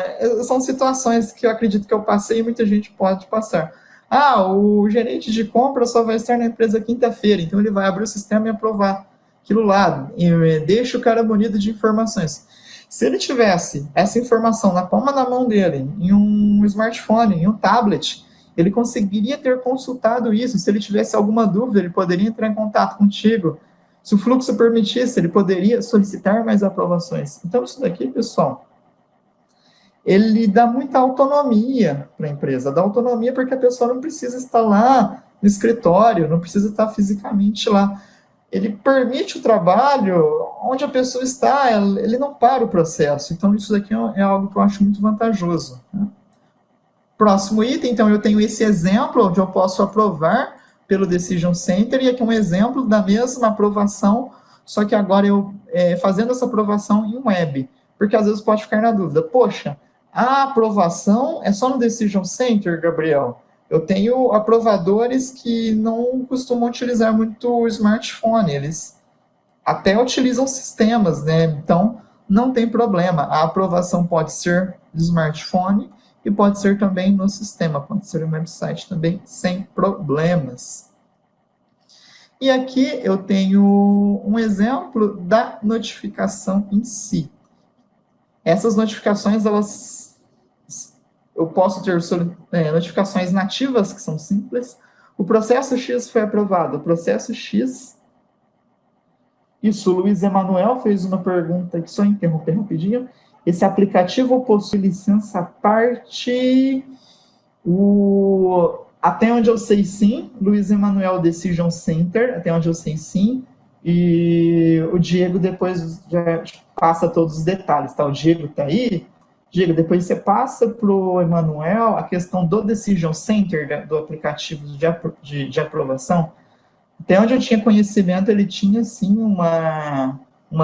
são situações que eu acredito que eu passei e muita gente pode passar. Ah, o gerente de compra só vai estar na empresa quinta-feira, então ele vai abrir o sistema e aprovar aquilo lá, e deixa o cara munido de informações. Se ele tivesse essa informação na palma da mão dele, em um smartphone, em um tablet, ele conseguiria ter consultado isso. Se ele tivesse alguma dúvida, ele poderia entrar em contato contigo. Se o fluxo permitisse, ele poderia solicitar mais aprovações. Então, isso daqui, pessoal, ele dá muita autonomia para a empresa. Dá autonomia porque a pessoa não precisa estar lá no escritório, não precisa estar fisicamente lá. Ele permite o trabalho onde a pessoa está, ele não para o processo. Então, isso daqui é algo que eu acho muito vantajoso. Né? Próximo item, então, eu tenho esse exemplo onde eu posso aprovar pelo Decision Center, e aqui um exemplo da mesma aprovação, só que agora eu fazendo essa aprovação em web. Porque às vezes pode ficar na dúvida, poxa, a aprovação é só no Decision Center, Gabriel? Eu tenho aprovadores que não costumam utilizar muito o smartphone, eles até utilizam sistemas, né? Então, não tem problema. A aprovação pode ser do smartphone e pode ser também no sistema, pode ser no website também, sem problemas. E aqui eu tenho um exemplo da notificação em si. Essas notificações, eu posso ter notificações nativas, que são simples. O processo X foi aprovado. O processo X... Isso, o Luiz Emanuel fez uma pergunta que só interromper rapidinho. Esse aplicativo possui licença parte... Até onde eu sei, sim. Luiz Emanuel Decision Center, até onde eu sei, sim. E o Diego depois já passa todos os detalhes, tá? O Diego tá aí. Diego, depois você passa para o Emanuel a questão do Decision Center, do aplicativo de aprovação. Até onde eu tinha conhecimento, ele tinha, sim, uma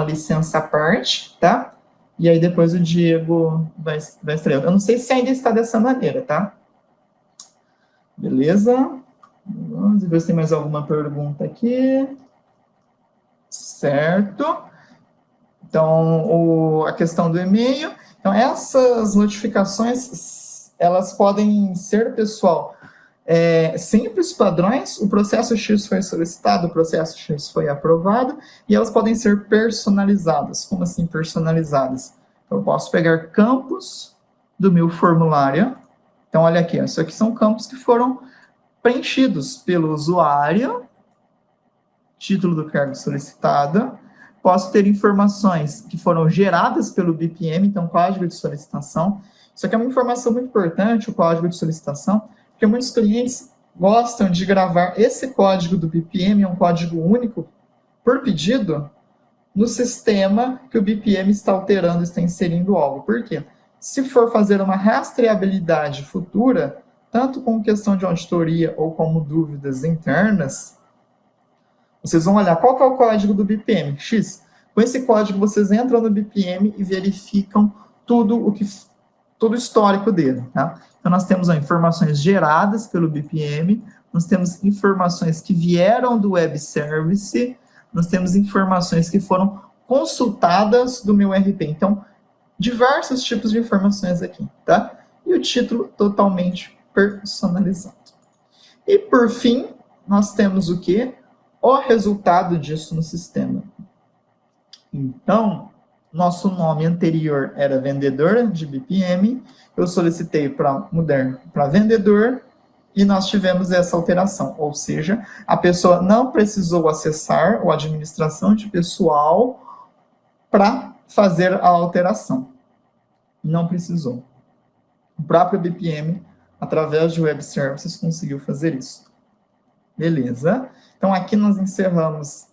licença à parte, tá? E aí depois o Diego vai extrair. Eu não sei se ainda está dessa maneira, tá? Beleza? Vamos ver se tem mais alguma pergunta aqui. Certo. Então, a questão do e-mail. Então, essas notificações, elas podem ser, pessoal, simples, padrões. O processo X foi solicitado, o processo X foi aprovado, e elas podem ser personalizadas. Como assim personalizadas? Eu posso pegar campos do meu formulário. Então, olha aqui, isso aqui são campos que foram preenchidos pelo usuário, título do cargo solicitado. Posso ter informações que foram geradas pelo BPM, então código de solicitação. Isso aqui é uma informação muito importante, o código de solicitação, porque muitos clientes gostam de gravar esse código do BPM, é um código único, por pedido, no sistema que o BPM está alterando, está inserindo algo. Por quê? Se for fazer uma rastreabilidade futura, tanto com questão de auditoria ou como dúvidas internas, vocês vão olhar qual que é o código do BPM, X. Com esse código, vocês entram no BPM e verificam todo o histórico dele. Tá? Então, nós temos informações geradas pelo BPM, nós temos informações que vieram do web service, nós temos informações que foram consultadas do meu RP. Então, diversos tipos de informações aqui, tá? E o título totalmente personalizado. E, por fim, nós temos o quê? O resultado disso no sistema. Então, nosso nome anterior era vendedor de BPM, eu solicitei para mudar para vendedor, e nós tivemos essa alteração, ou seja, a pessoa não precisou acessar a administração de pessoal para fazer a alteração. Não precisou. O próprio BPM, através de web services, conseguiu fazer isso. Beleza. Então, aqui nós encerramos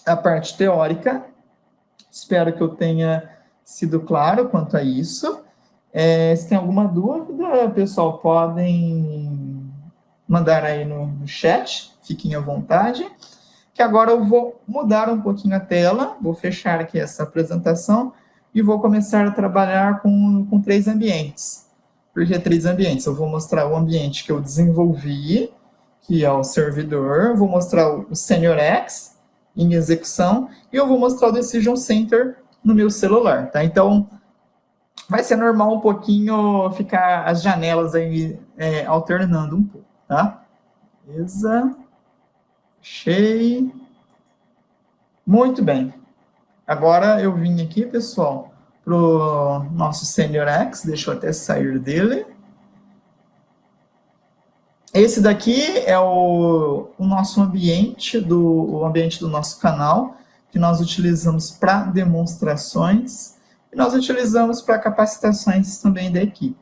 a parte teórica. Espero que eu tenha sido claro quanto a isso. Se tem alguma dúvida, pessoal, podem mandar aí no chat, fiquem à vontade. Que agora eu vou mudar um pouquinho a tela, vou fechar aqui essa apresentação e vou começar a trabalhar com 3 ambientes. Por que 3 ambientes? Eu vou mostrar o ambiente que eu desenvolvi, que é o servidor, vou mostrar o SeniorX em execução e eu vou mostrar o Decision Center no meu celular, tá? Então, vai ser normal um pouquinho ficar as janelas aí alternando um pouco, tá? Beleza. Achei. Muito bem. Agora eu vim aqui, pessoal, para o nosso SeniorX. Deixa eu até sair dele. Esse daqui é o nosso ambiente, o ambiente do nosso canal, que nós utilizamos para demonstrações e nós utilizamos para capacitações também da equipe.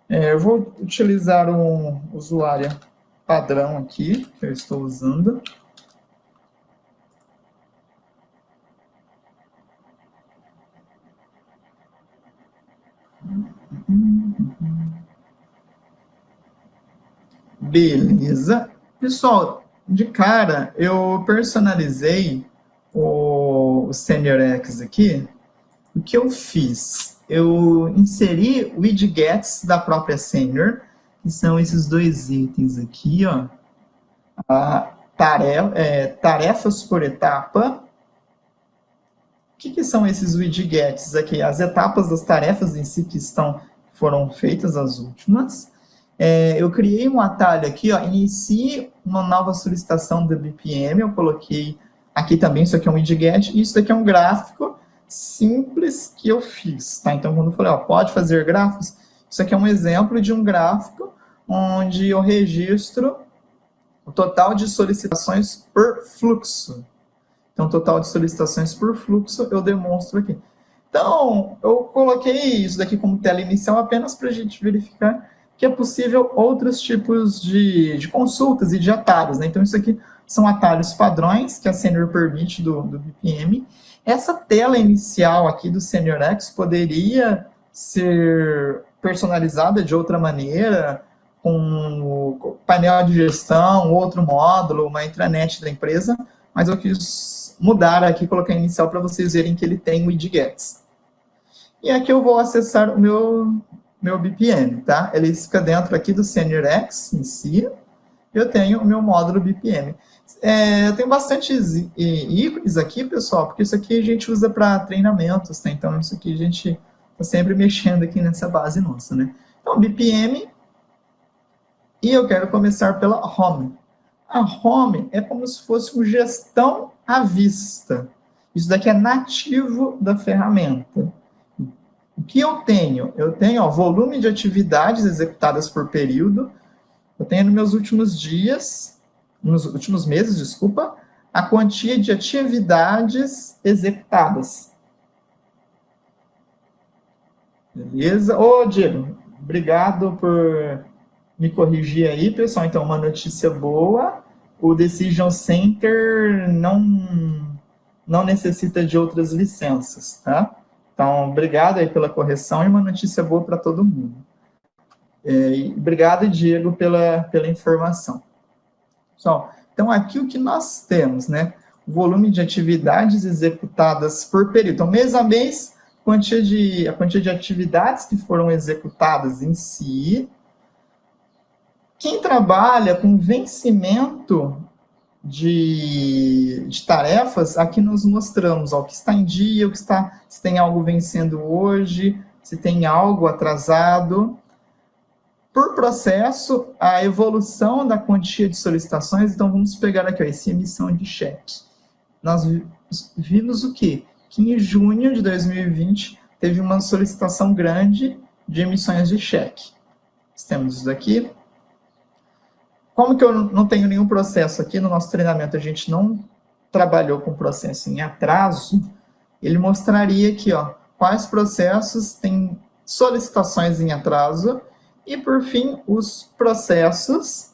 Eu vou utilizar um usuário padrão aqui, que eu estou usando. Beleza. Pessoal, de cara, eu personalizei o SeniorX aqui. O que eu fiz? Eu inseri widgets da própria Senior, que são esses 2 itens aqui, ó. Tarefas por etapa. O que são esses widgets aqui? As etapas das tarefas em si que foram feitas, as últimas. Eu criei um atalho aqui, ó, inicie uma nova solicitação do BPM, eu coloquei aqui também, isso aqui é um widget, e isso daqui é um gráfico simples que eu fiz, tá? Então, quando eu falei, ó, pode fazer gráficos, isso aqui é um exemplo de um gráfico onde eu registro o total de solicitações por fluxo. Então, total de solicitações por fluxo eu demonstro aqui. Então, eu coloquei isso daqui como tela inicial apenas para a gente verificar que é possível outros tipos de consultas e de atalhos, né? Então, isso aqui são atalhos padrões que a Senior permite do BPM. Essa tela inicial aqui do SeniorX poderia ser personalizada de outra maneira, com o painel de gestão, outro módulo, uma intranet da empresa, mas eu quis mudar aqui, colocar inicial para vocês verem que ele tem widgets. E aqui eu vou acessar o meu BPM, tá? Ele fica dentro aqui do SeniorX em si. Eu tenho o meu módulo BPM. Eu tenho bastantes ícones aqui, pessoal, porque isso aqui a gente usa para treinamentos, tá? Então, isso aqui a gente está sempre mexendo aqui nessa base nossa, né? Então, BPM, e eu quero começar pela Home. A Home é como se fosse uma gestão à vista. Isso daqui é nativo da ferramenta. O que eu tenho? Eu tenho volume de atividades executadas por período. Eu tenho nos meus últimos dias, nos últimos meses, desculpa, a quantia de atividades executadas. Beleza? Ô, Diego, obrigado por me corrigir aí, pessoal. Então, uma notícia boa, o Decision Center não necessita de outras licenças, tá? Então, obrigado aí pela correção e uma notícia boa para todo mundo. Obrigado, Diego, pela informação. Pessoal, então aqui o que nós temos, né? O volume de atividades executadas por período. Então, mês a mês, a quantia de atividades que foram executadas em si. Quem trabalha com vencimento de tarefas, aqui nós mostramos ó, o que está em dia, se tem algo vencendo hoje, se tem algo atrasado. Por processo, a evolução da quantia de solicitações, então vamos pegar aqui, ó, essa emissão de cheque. Nós vimos o quê? Que em junho de 2020 teve uma solicitação grande de emissões de cheque. Nós temos isso daqui. Como que eu não tenho nenhum processo aqui no nosso treinamento, a gente não trabalhou com processo em atraso, ele mostraria aqui, ó, quais processos têm solicitações em atraso e, por fim, os processos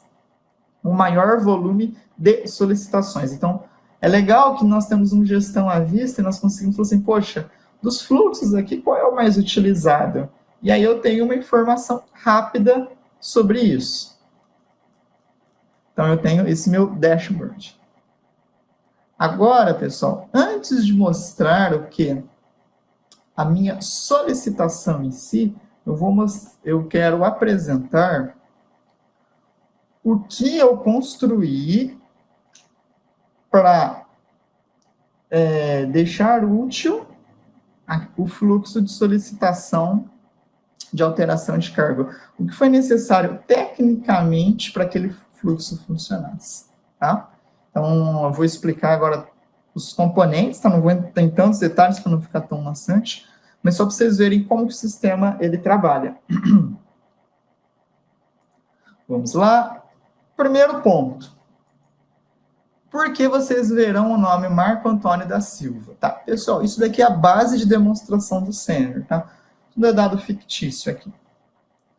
um maior volume de solicitações. Então, é legal que nós temos uma gestão à vista e nós conseguimos falar assim, poxa, dos fluxos aqui, qual é o mais utilizado? E aí eu tenho uma informação rápida sobre isso. Então, eu tenho esse meu dashboard. Agora, pessoal, antes de mostrar o que a minha solicitação em si, eu quero apresentar o que eu construí para deixar útil o fluxo de solicitação de alteração de cargo. O que foi necessário tecnicamente para aquele fluxo funcionasse. Tá? Então, eu vou explicar agora os componentes, tá? Não vou entrar em tantos detalhes para não ficar tão maçante, mas só para vocês verem como que o sistema ele trabalha. Vamos lá. Primeiro ponto. Por que vocês verão o nome Marco Antônio da Silva? Tá, pessoal, isso daqui é a base de demonstração do Sênior, tá? Tudo é dado fictício aqui.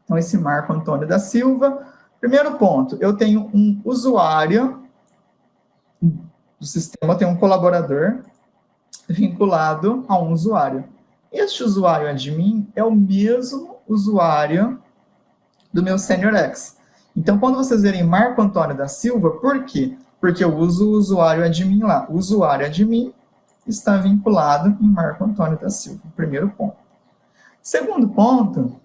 Então, esse Marco Antônio da Silva. Primeiro ponto, eu tenho um usuário do sistema, eu tenho um colaborador vinculado a um usuário. Este usuário admin é o mesmo usuário do meu SeniorX. Então, quando vocês verem Marco Antônio da Silva, por quê? Porque eu uso o usuário admin lá. O usuário admin está vinculado em Marco Antônio da Silva. Primeiro ponto. Segundo ponto,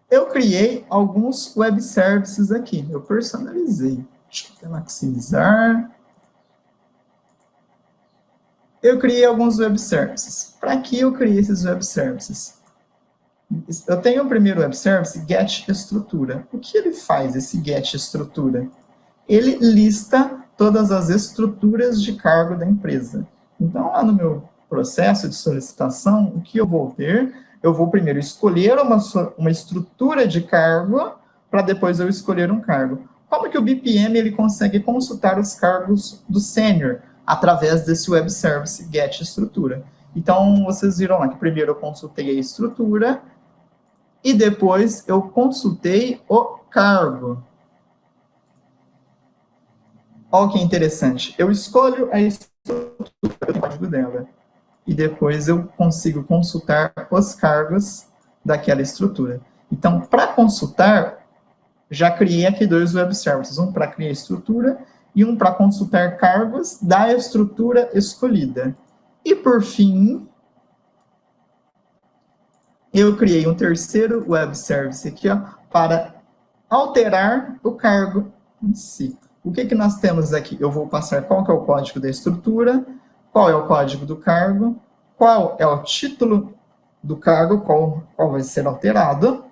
eu criei alguns web services aqui. Eu personalizei. Deixa eu maximizar. Eu criei alguns web services. Para que eu criei esses web services? Eu tenho o primeiro web service, get estrutura. O que ele faz, esse get estrutura? Ele lista todas as estruturas de cargo da empresa. Então, lá no meu processo de solicitação, o que eu vou ter? Eu vou primeiro escolher uma estrutura de cargo, para depois eu escolher um cargo. Como que o BPM ele consegue consultar os cargos do sênior? Através desse web service get estrutura. Então, vocês viram lá que primeiro eu consultei a estrutura, e depois eu consultei o cargo. Olha que interessante. Eu escolho a estrutura do código dela. E depois eu consigo consultar os cargos daquela estrutura. Então, para consultar, já criei aqui dois web services. Um para criar estrutura e um para consultar cargos da estrutura escolhida. E, por fim, eu criei um terceiro web service aqui, ó, para alterar o cargo em si. O que nós temos aqui? Eu vou passar qual que é o código da estrutura, qual é o código do cargo, qual é o título do cargo, qual vai ser alterado,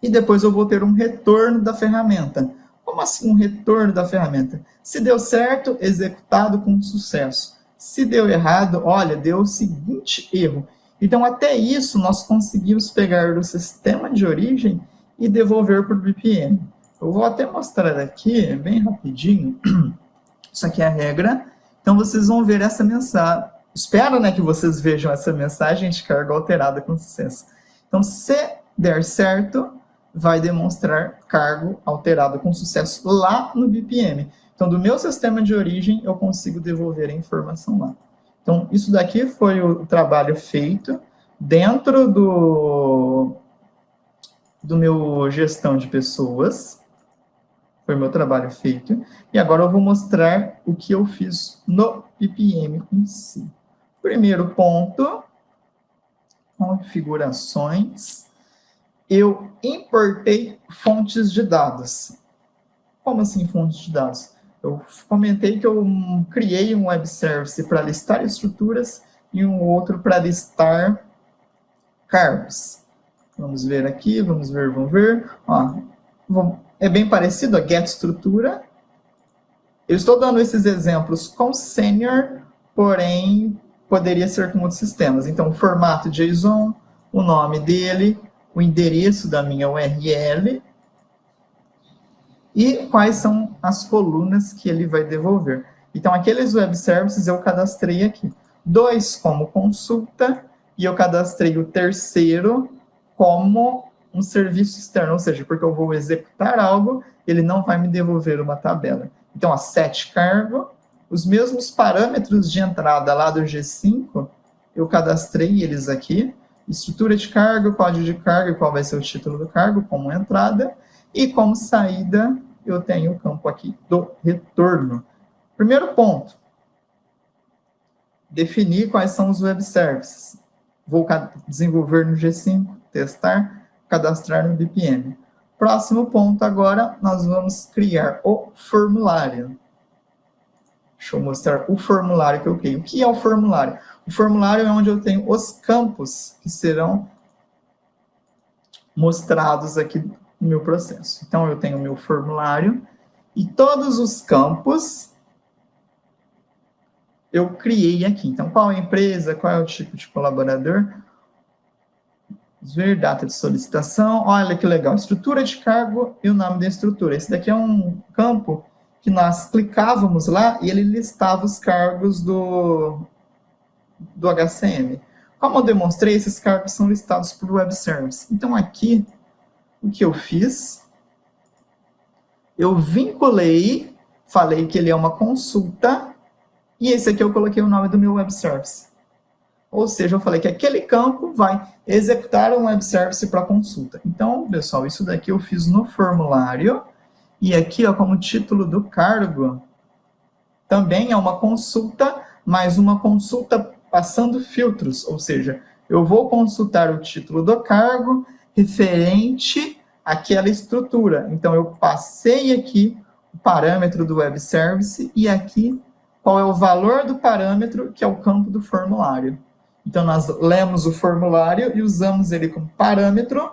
e depois eu vou ter um retorno da ferramenta. Como assim um retorno da ferramenta? Se deu certo, executado com sucesso. Se deu errado, olha, deu o seguinte erro. Então, até isso, nós conseguimos pegar do sistema de origem e devolver para o BPM. Eu vou até mostrar aqui, bem rapidinho, isso aqui é a regra. Então, vocês vão ver essa mensagem. Espero, né, que vocês vejam essa mensagem de carga alterada com sucesso. Então, se der certo, vai demonstrar cargo alterado com sucesso lá no BPM. Então, do meu sistema de origem, eu consigo devolver a informação lá. Então, isso daqui foi o trabalho feito dentro do meu gestão de pessoas. Foi o meu trabalho feito. E agora eu vou mostrar o que eu fiz no BPM em si. Primeiro ponto, configurações. Eu importei fontes de dados. Como assim fontes de dados? Eu comentei que eu criei um web service para listar estruturas e um outro para listar cargos. Vamos ver aqui, vamos ver. Ó, é bem parecido a get estrutura. Eu estou dando esses exemplos com senior, porém poderia ser com outros sistemas. Então, formato JSON, o nome dele, o endereço da minha URL e quais são as colunas que ele vai devolver. Então, aqueles web services eu cadastrei aqui. 2 como consulta e eu cadastrei o terceiro como um serviço externo, ou seja, porque eu vou executar algo, ele não vai me devolver uma tabela. Então, a set cargo, os mesmos parâmetros de entrada lá do G5, eu cadastrei eles aqui, estrutura de cargo, código de cargo, qual vai ser o título do cargo, como entrada, e como saída, eu tenho o campo aqui do retorno. Primeiro ponto, definir quais são os web services. Vou desenvolver no G5, testar, cadastrar no BPM. Próximo ponto agora, nós vamos criar o formulário. Deixa eu mostrar o formulário que eu criei. O que é o formulário? O formulário é onde eu tenho os campos que serão mostrados aqui no meu processo. Então, eu tenho o meu formulário e todos os campos eu criei aqui. Então, qual é a empresa, qual é o tipo de colaborador? Vamos ver, data de solicitação. Olha que legal, estrutura de cargo e o nome da estrutura. Esse daqui é um campo que nós clicávamos lá e ele listava os cargos do HCM. Como eu demonstrei, esses cargos são listados por web service. Então, aqui, o que eu fiz? Eu vinculei, falei que ele é uma consulta, e esse aqui eu coloquei o nome do meu web service. Ou seja, eu falei que aquele campo vai executar um web service para consulta. Então, pessoal, isso daqui eu fiz no formulário, e aqui, ó, como título do cargo, também é uma consulta, mas uma consulta passando filtros, ou seja, eu vou consultar o título do cargo referente àquela estrutura. Então, eu passei aqui o parâmetro do web service e aqui qual é o valor do parâmetro, que é o campo do formulário. Então, nós lemos o formulário e usamos ele como parâmetro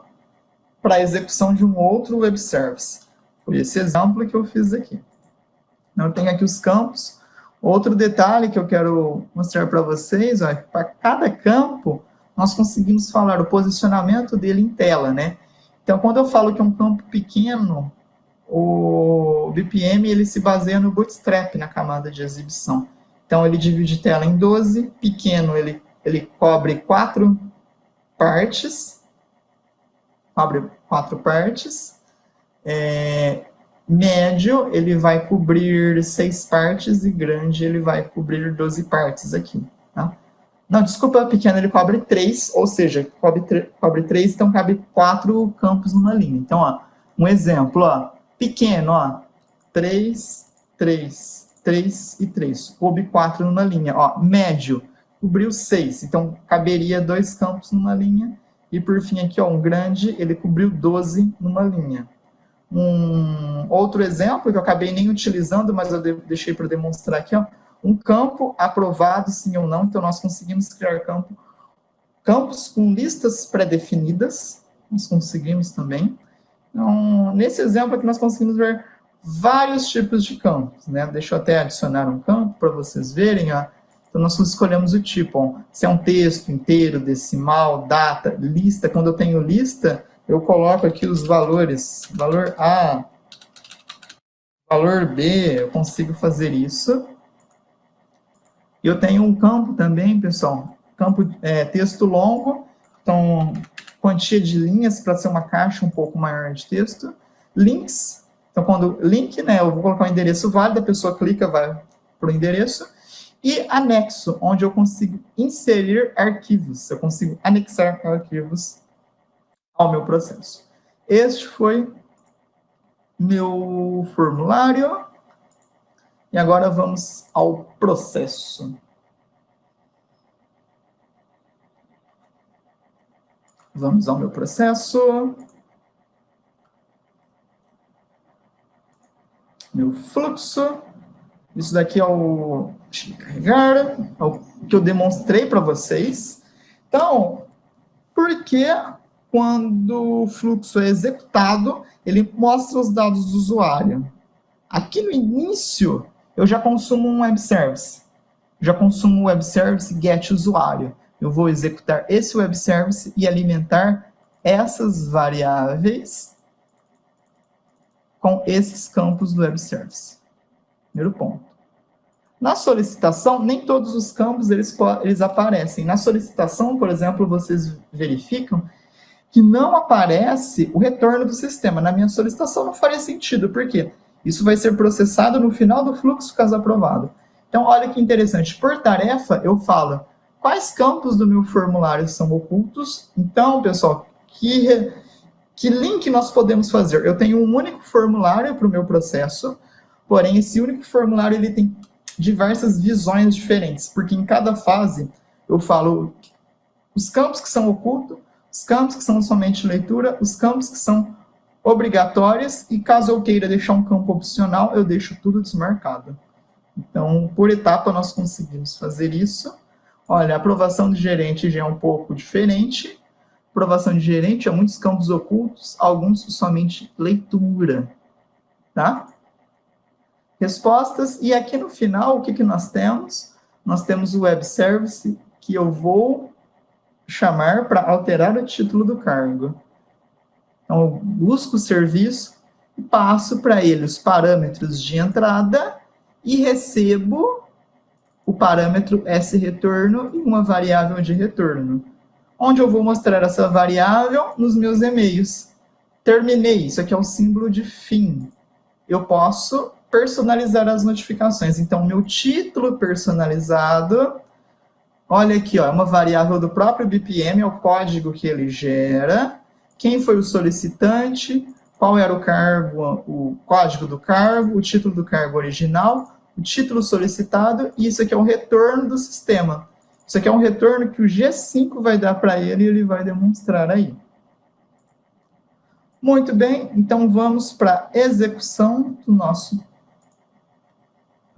para a execução de um outro web service. Foi esse exemplo que eu fiz aqui. Então, eu tenho aqui os campos. Outro detalhe que eu quero mostrar para vocês, para cada campo, nós conseguimos falar o posicionamento dele em tela, né? Então, quando eu falo que é um campo pequeno, o BPM ele se baseia no Bootstrap, na camada de exibição. Então, ele divide tela em 12, pequeno ele cobre 4 partes, médio ele vai cobrir 6 partes e grande ele vai cobrir 12 partes aqui, tá? Não, desculpa, pequeno ele cobre 3, ou seja, cobre 3, então cabe 4 campos numa linha. Então, ó, um exemplo, ó, pequeno, ó, 3, 3, 3 e 3, coube 4 numa linha, ó, médio, cobriu 6, então caberia 2 campos numa linha, e por fim aqui, ó, um grande, ele cobriu 12 numa linha. Um outro exemplo, que eu acabei nem utilizando, mas eu deixei para demonstrar aqui, ó, um campo aprovado, sim ou não, então nós conseguimos criar campos com listas pré-definidas, nós conseguimos também. Então, nesse exemplo aqui nós conseguimos ver vários tipos de campos, né? Deixa eu até adicionar um campo para vocês verem, ó. Então, nós escolhemos o tipo, ó, se é um texto inteiro, decimal, data, lista. Quando eu tenho lista, eu coloco aqui os valores, valor A, valor B, eu consigo fazer isso. E eu tenho um campo também, pessoal, campo texto longo, então quantia de linhas para ser uma caixa um pouco maior de texto. Links, então quando link, né, eu vou colocar o endereço válido, a pessoa clica, vai para o endereço. E anexo, onde eu consigo inserir arquivos, eu consigo anexar arquivos ao meu processo. Este foi meu formulário. E agora vamos ao processo. Vamos ao meu processo. Meu fluxo. Isso daqui é o... Deixa eu carregar. É o que eu demonstrei para vocês. Então, por que quando o fluxo é executado, ele mostra os dados do usuário? Aqui no início, eu já consumo um web service. Já consumo um web service get usuário. Eu vou executar esse web service e alimentar essas variáveis com esses campos do web service. Primeiro ponto. Na solicitação, nem todos os campos eles aparecem. Na solicitação, por exemplo, vocês verificam que não aparece o retorno do sistema. Na minha solicitação não faria sentido, por quê? Isso vai ser processado no final do fluxo, caso aprovado. Então, olha que interessante. Por tarefa, eu falo quais campos do meu formulário são ocultos. Então, pessoal, que link nós podemos fazer? Eu tenho um único formulário para o meu processo, porém, esse único formulário ele tem diversas visões diferentes, porque em cada fase eu falo os campos que são ocultos, os campos que são somente leitura, os campos que são obrigatórios, e caso eu queira deixar um campo opcional, eu deixo tudo desmarcado. Então, por etapa, nós conseguimos fazer isso. Olha, a aprovação de gerente já é um pouco diferente. Aprovação de gerente, há muitos campos ocultos, alguns somente leitura. Tá? Respostas, e aqui no final, o que nós temos? Nós temos o web service, que eu vou chamar para alterar o título do cargo. Então, eu busco o serviço e passo para ele os parâmetros de entrada e recebo o parâmetro sRetorno e uma variável de retorno. Onde eu vou mostrar essa variável? Nos meus e-mails. Terminei, isso aqui é o símbolo de fim. Eu posso personalizar as notificações. Então, meu título personalizado, olha aqui, ó, é uma variável do próprio BPM, é o código que ele gera, quem foi o solicitante, qual era o cargo, o código do cargo, o título do cargo original, o título solicitado, e isso aqui é o retorno do sistema. Isso aqui é um retorno que o G5 vai dar para ele e ele vai demonstrar aí. Muito bem, então vamos para a execução do nosso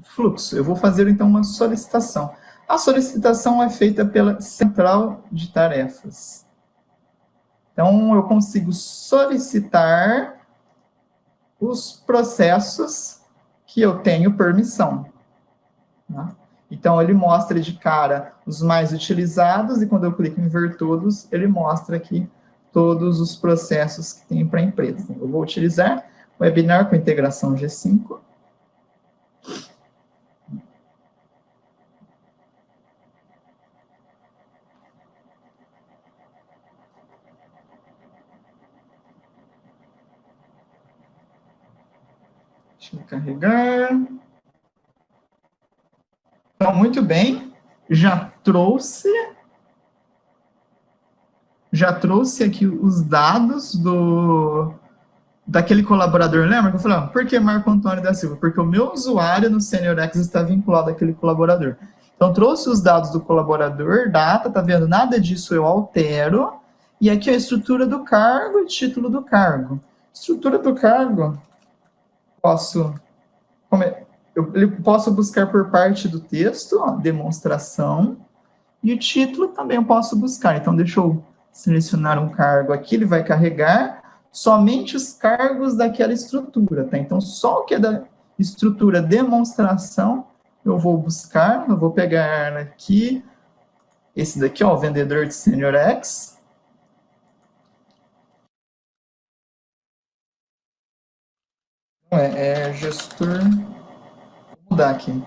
fluxo. Eu vou fazer então uma solicitação. A solicitação é feita pela central de tarefas. Então, eu consigo solicitar os processos que eu tenho permissão. Tá? Então, ele mostra de cara os mais utilizados, e quando eu clico em ver todos, ele mostra aqui todos os processos que tem para a empresa. Eu vou utilizar o webinar com integração G5. Deixa eu carregar. Então, muito bem. Já trouxe aqui os dados daquele colaborador. Lembra que eu falei, por que Marco Antônio da Silva? Porque o meu usuário no SeniorX está vinculado àquele colaborador. Então, trouxe os dados do colaborador, data, tá vendo? Nada disso eu altero. E aqui a estrutura do cargo e título do cargo. Estrutura do cargo, eu posso buscar por parte do texto, ó, demonstração, e o título também eu posso buscar. Então, deixa eu selecionar um cargo aqui, ele vai carregar somente os cargos daquela estrutura, tá? Então, só o que é da estrutura demonstração, eu vou buscar, eu vou pegar aqui, esse daqui, ó, o vendedor de SeniorX. Gestor, vou mudar aqui,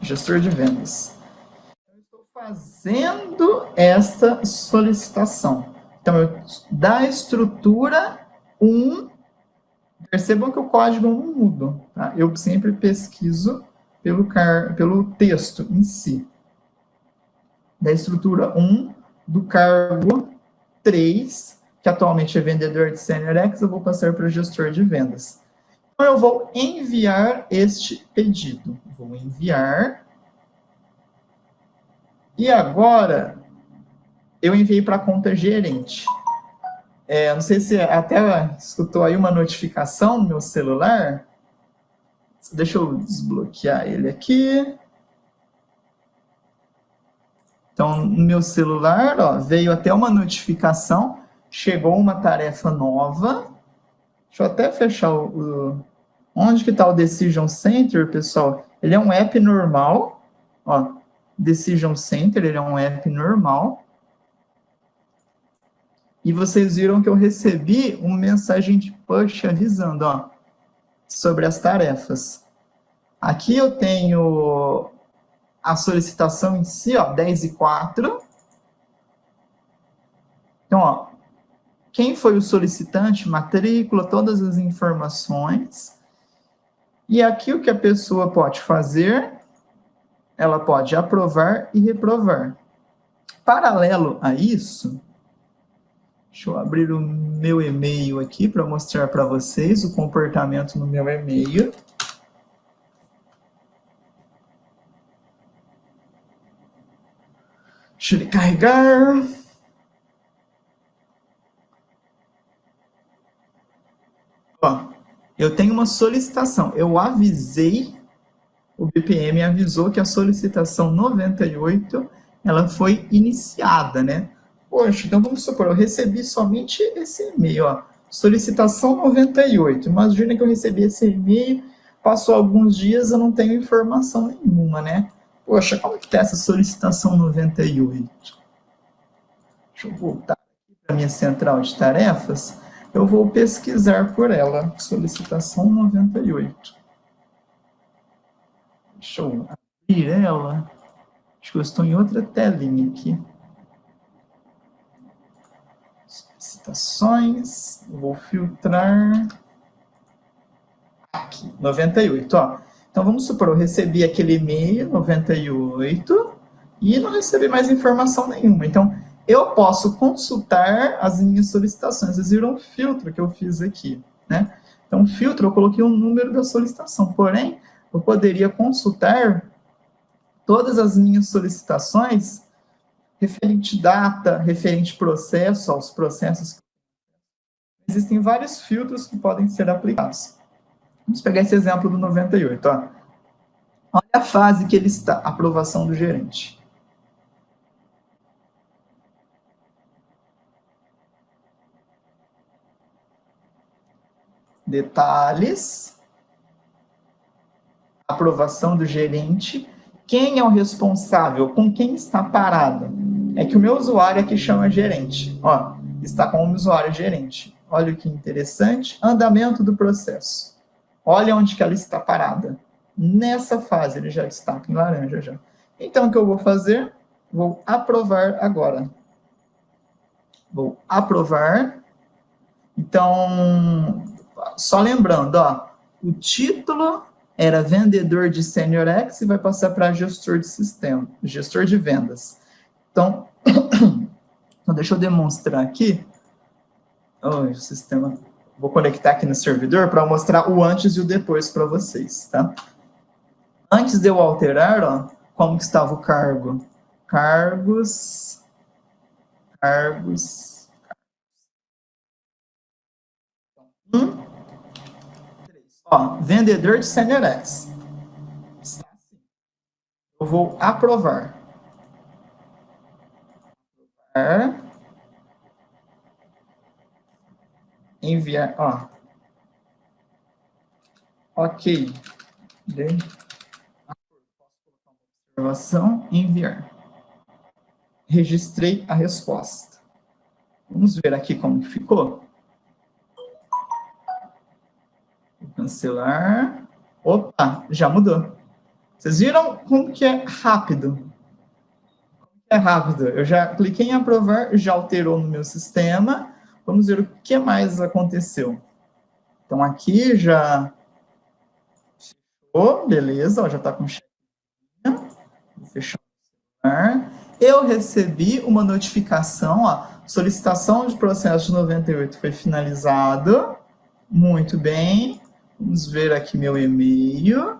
gestor de vendas. Eu estou fazendo essa solicitação. Então, da estrutura 1, percebam que o código não muda, tá? Eu sempre pesquiso pelo texto em si. Da estrutura 1, do cargo 3, que atualmente é vendedor de SeniorX, eu vou passar para o gestor de vendas. Então, eu vou enviar este pedido. Vou enviar. E agora, eu enviei para a conta gerente. Não sei se até escutou aí uma notificação no meu celular. Deixa eu desbloquear ele aqui. Então, no meu celular, ó, veio até uma notificação, chegou uma tarefa nova. Deixa eu até fechar onde que está o Decision Center, pessoal? Ele é um app normal, ó, Decision Center, ele é um app normal. E vocês viram que eu recebi uma mensagem de push avisando, ó, sobre as tarefas. Aqui eu tenho a solicitação em si, ó, 10:04. Então, ó, quem foi o solicitante, matrícula, todas as informações. E aqui o que a pessoa pode fazer, ela pode aprovar e reprovar. Paralelo a isso, deixa eu abrir o meu e-mail aqui para mostrar para vocês o comportamento no meu e-mail. Deixa ele carregar. Ó, eu tenho uma solicitação. Eu avisei, o BPM avisou que a solicitação 98, ela foi iniciada, né? Poxa, então vamos supor, eu recebi somente esse e-mail, ó. Solicitação 98. Imagina que eu recebi esse e-mail, passou alguns dias, eu não tenho informação nenhuma, né? Poxa, como que tá essa solicitação 98? Deixa eu voltar para a minha central de tarefas. Eu vou pesquisar por ela. Solicitação 98. Deixa eu abrir ela. Acho que eu estou em outra telinha aqui. Solicitações. Vou filtrar. Aqui, 98, ó. Então, vamos supor, eu recebi aquele e-mail, 98, e não recebi mais informação nenhuma. Então, eu posso consultar as minhas solicitações. Vocês viram um filtro que eu fiz aqui, né? Então, filtro, eu coloquei o número da solicitação. Porém, eu poderia consultar todas as minhas solicitações referente data, referente processo, aos processos. Existem vários filtros que podem ser aplicados. Vamos pegar esse exemplo do 98, ó. Olha a fase que ele está, aprovação do gerente. Detalhes. Aprovação do gerente. Quem é o responsável? Com quem está parado? É que o meu usuário aqui chama gerente. Ó, está com o usuário gerente. Olha que interessante. Andamento do processo. Olha onde que ela está parada. Nessa fase, ele já está em laranja já. Então, o que eu vou fazer? Vou aprovar agora. Vou aprovar. Então, só lembrando, ó, o título era vendedor de Senior X e vai passar para gestor de sistema, gestor de vendas. Então, deixa eu demonstrar aqui. O sistema. Vou conectar aqui no servidor para mostrar o antes e o depois para vocês, tá? Antes de eu alterar, ó, como que estava o cargo? Cargos. Ó, vendedor de Senior X. Eu vou aprovar. Enviar, ó. Ok. Observação, enviar. Registrei a resposta. Vamos ver aqui como que ficou. Vou cancelar. Opa, já mudou. Vocês viram como que é rápido? É rápido. Eu já cliquei em aprovar, já alterou no meu sistema. Vamos ver o que mais aconteceu. Então, aqui já fechou, beleza, ó, já está com check. Vou fechar o celular. Eu recebi uma notificação, ó, solicitação de processo de 98 foi finalizado. Muito bem. Vamos ver aqui meu e-mail.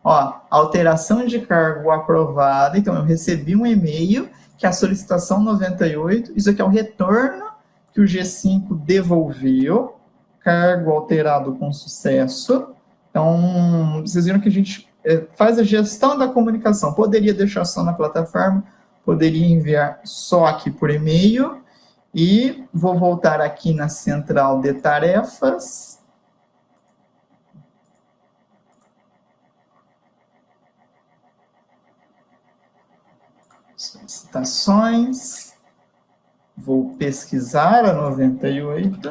Ó, alteração de cargo aprovada. Então, eu recebi um e-mail que a solicitação 98, isso aqui é o retorno que o G5 devolveu, cargo alterado com sucesso. Então, vocês viram que a gente faz a gestão da comunicação. Poderia deixar só na plataforma, poderia enviar só aqui por e-mail. E vou voltar aqui na central de tarefas. Solicitações. Vou pesquisar a 98.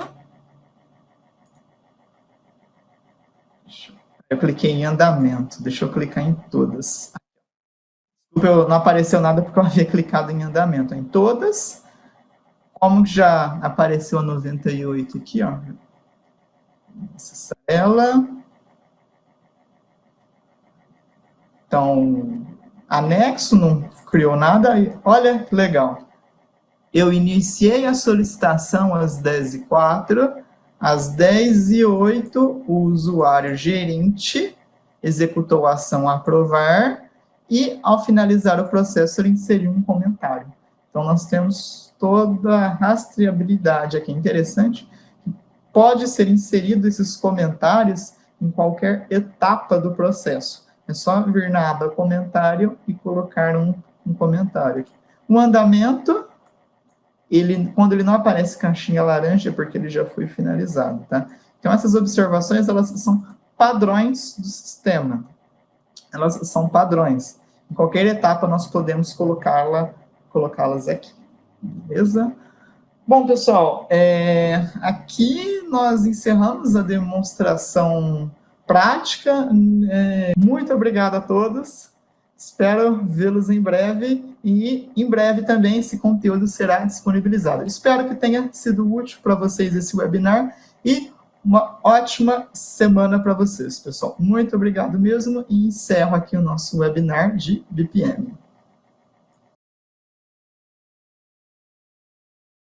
Eu cliquei em andamento. Deixa eu clicar em todas. Desculpa, não apareceu nada porque eu havia clicado em andamento. Em todas. Como já apareceu a 98 aqui, ó. Acessar ela. Então, anexo, não criou nada. Olha que legal. Eu iniciei a solicitação às 10h04, às 10h08, o usuário gerente executou a ação aprovar e, ao finalizar o processo, ele inseriu um comentário. Então, nós temos toda a rastreabilidade aqui. Interessante. Pode ser inserido esses comentários em qualquer etapa do processo. É só vir na aba comentário e colocar um comentário. O andamento, quando ele não aparece caixinha laranja, é porque ele já foi finalizado, tá? Então, essas observações, elas são padrões do sistema. Elas são padrões. Em qualquer etapa, nós podemos colocá-las aqui. Beleza? Bom, pessoal, aqui nós encerramos a demonstração prática. Muito obrigado a todos. Espero vê-los em breve e em breve também esse conteúdo será disponibilizado. Espero que tenha sido útil para vocês esse webinar e uma ótima semana para vocês, pessoal. Muito obrigado mesmo e encerro aqui o nosso webinar de BPM.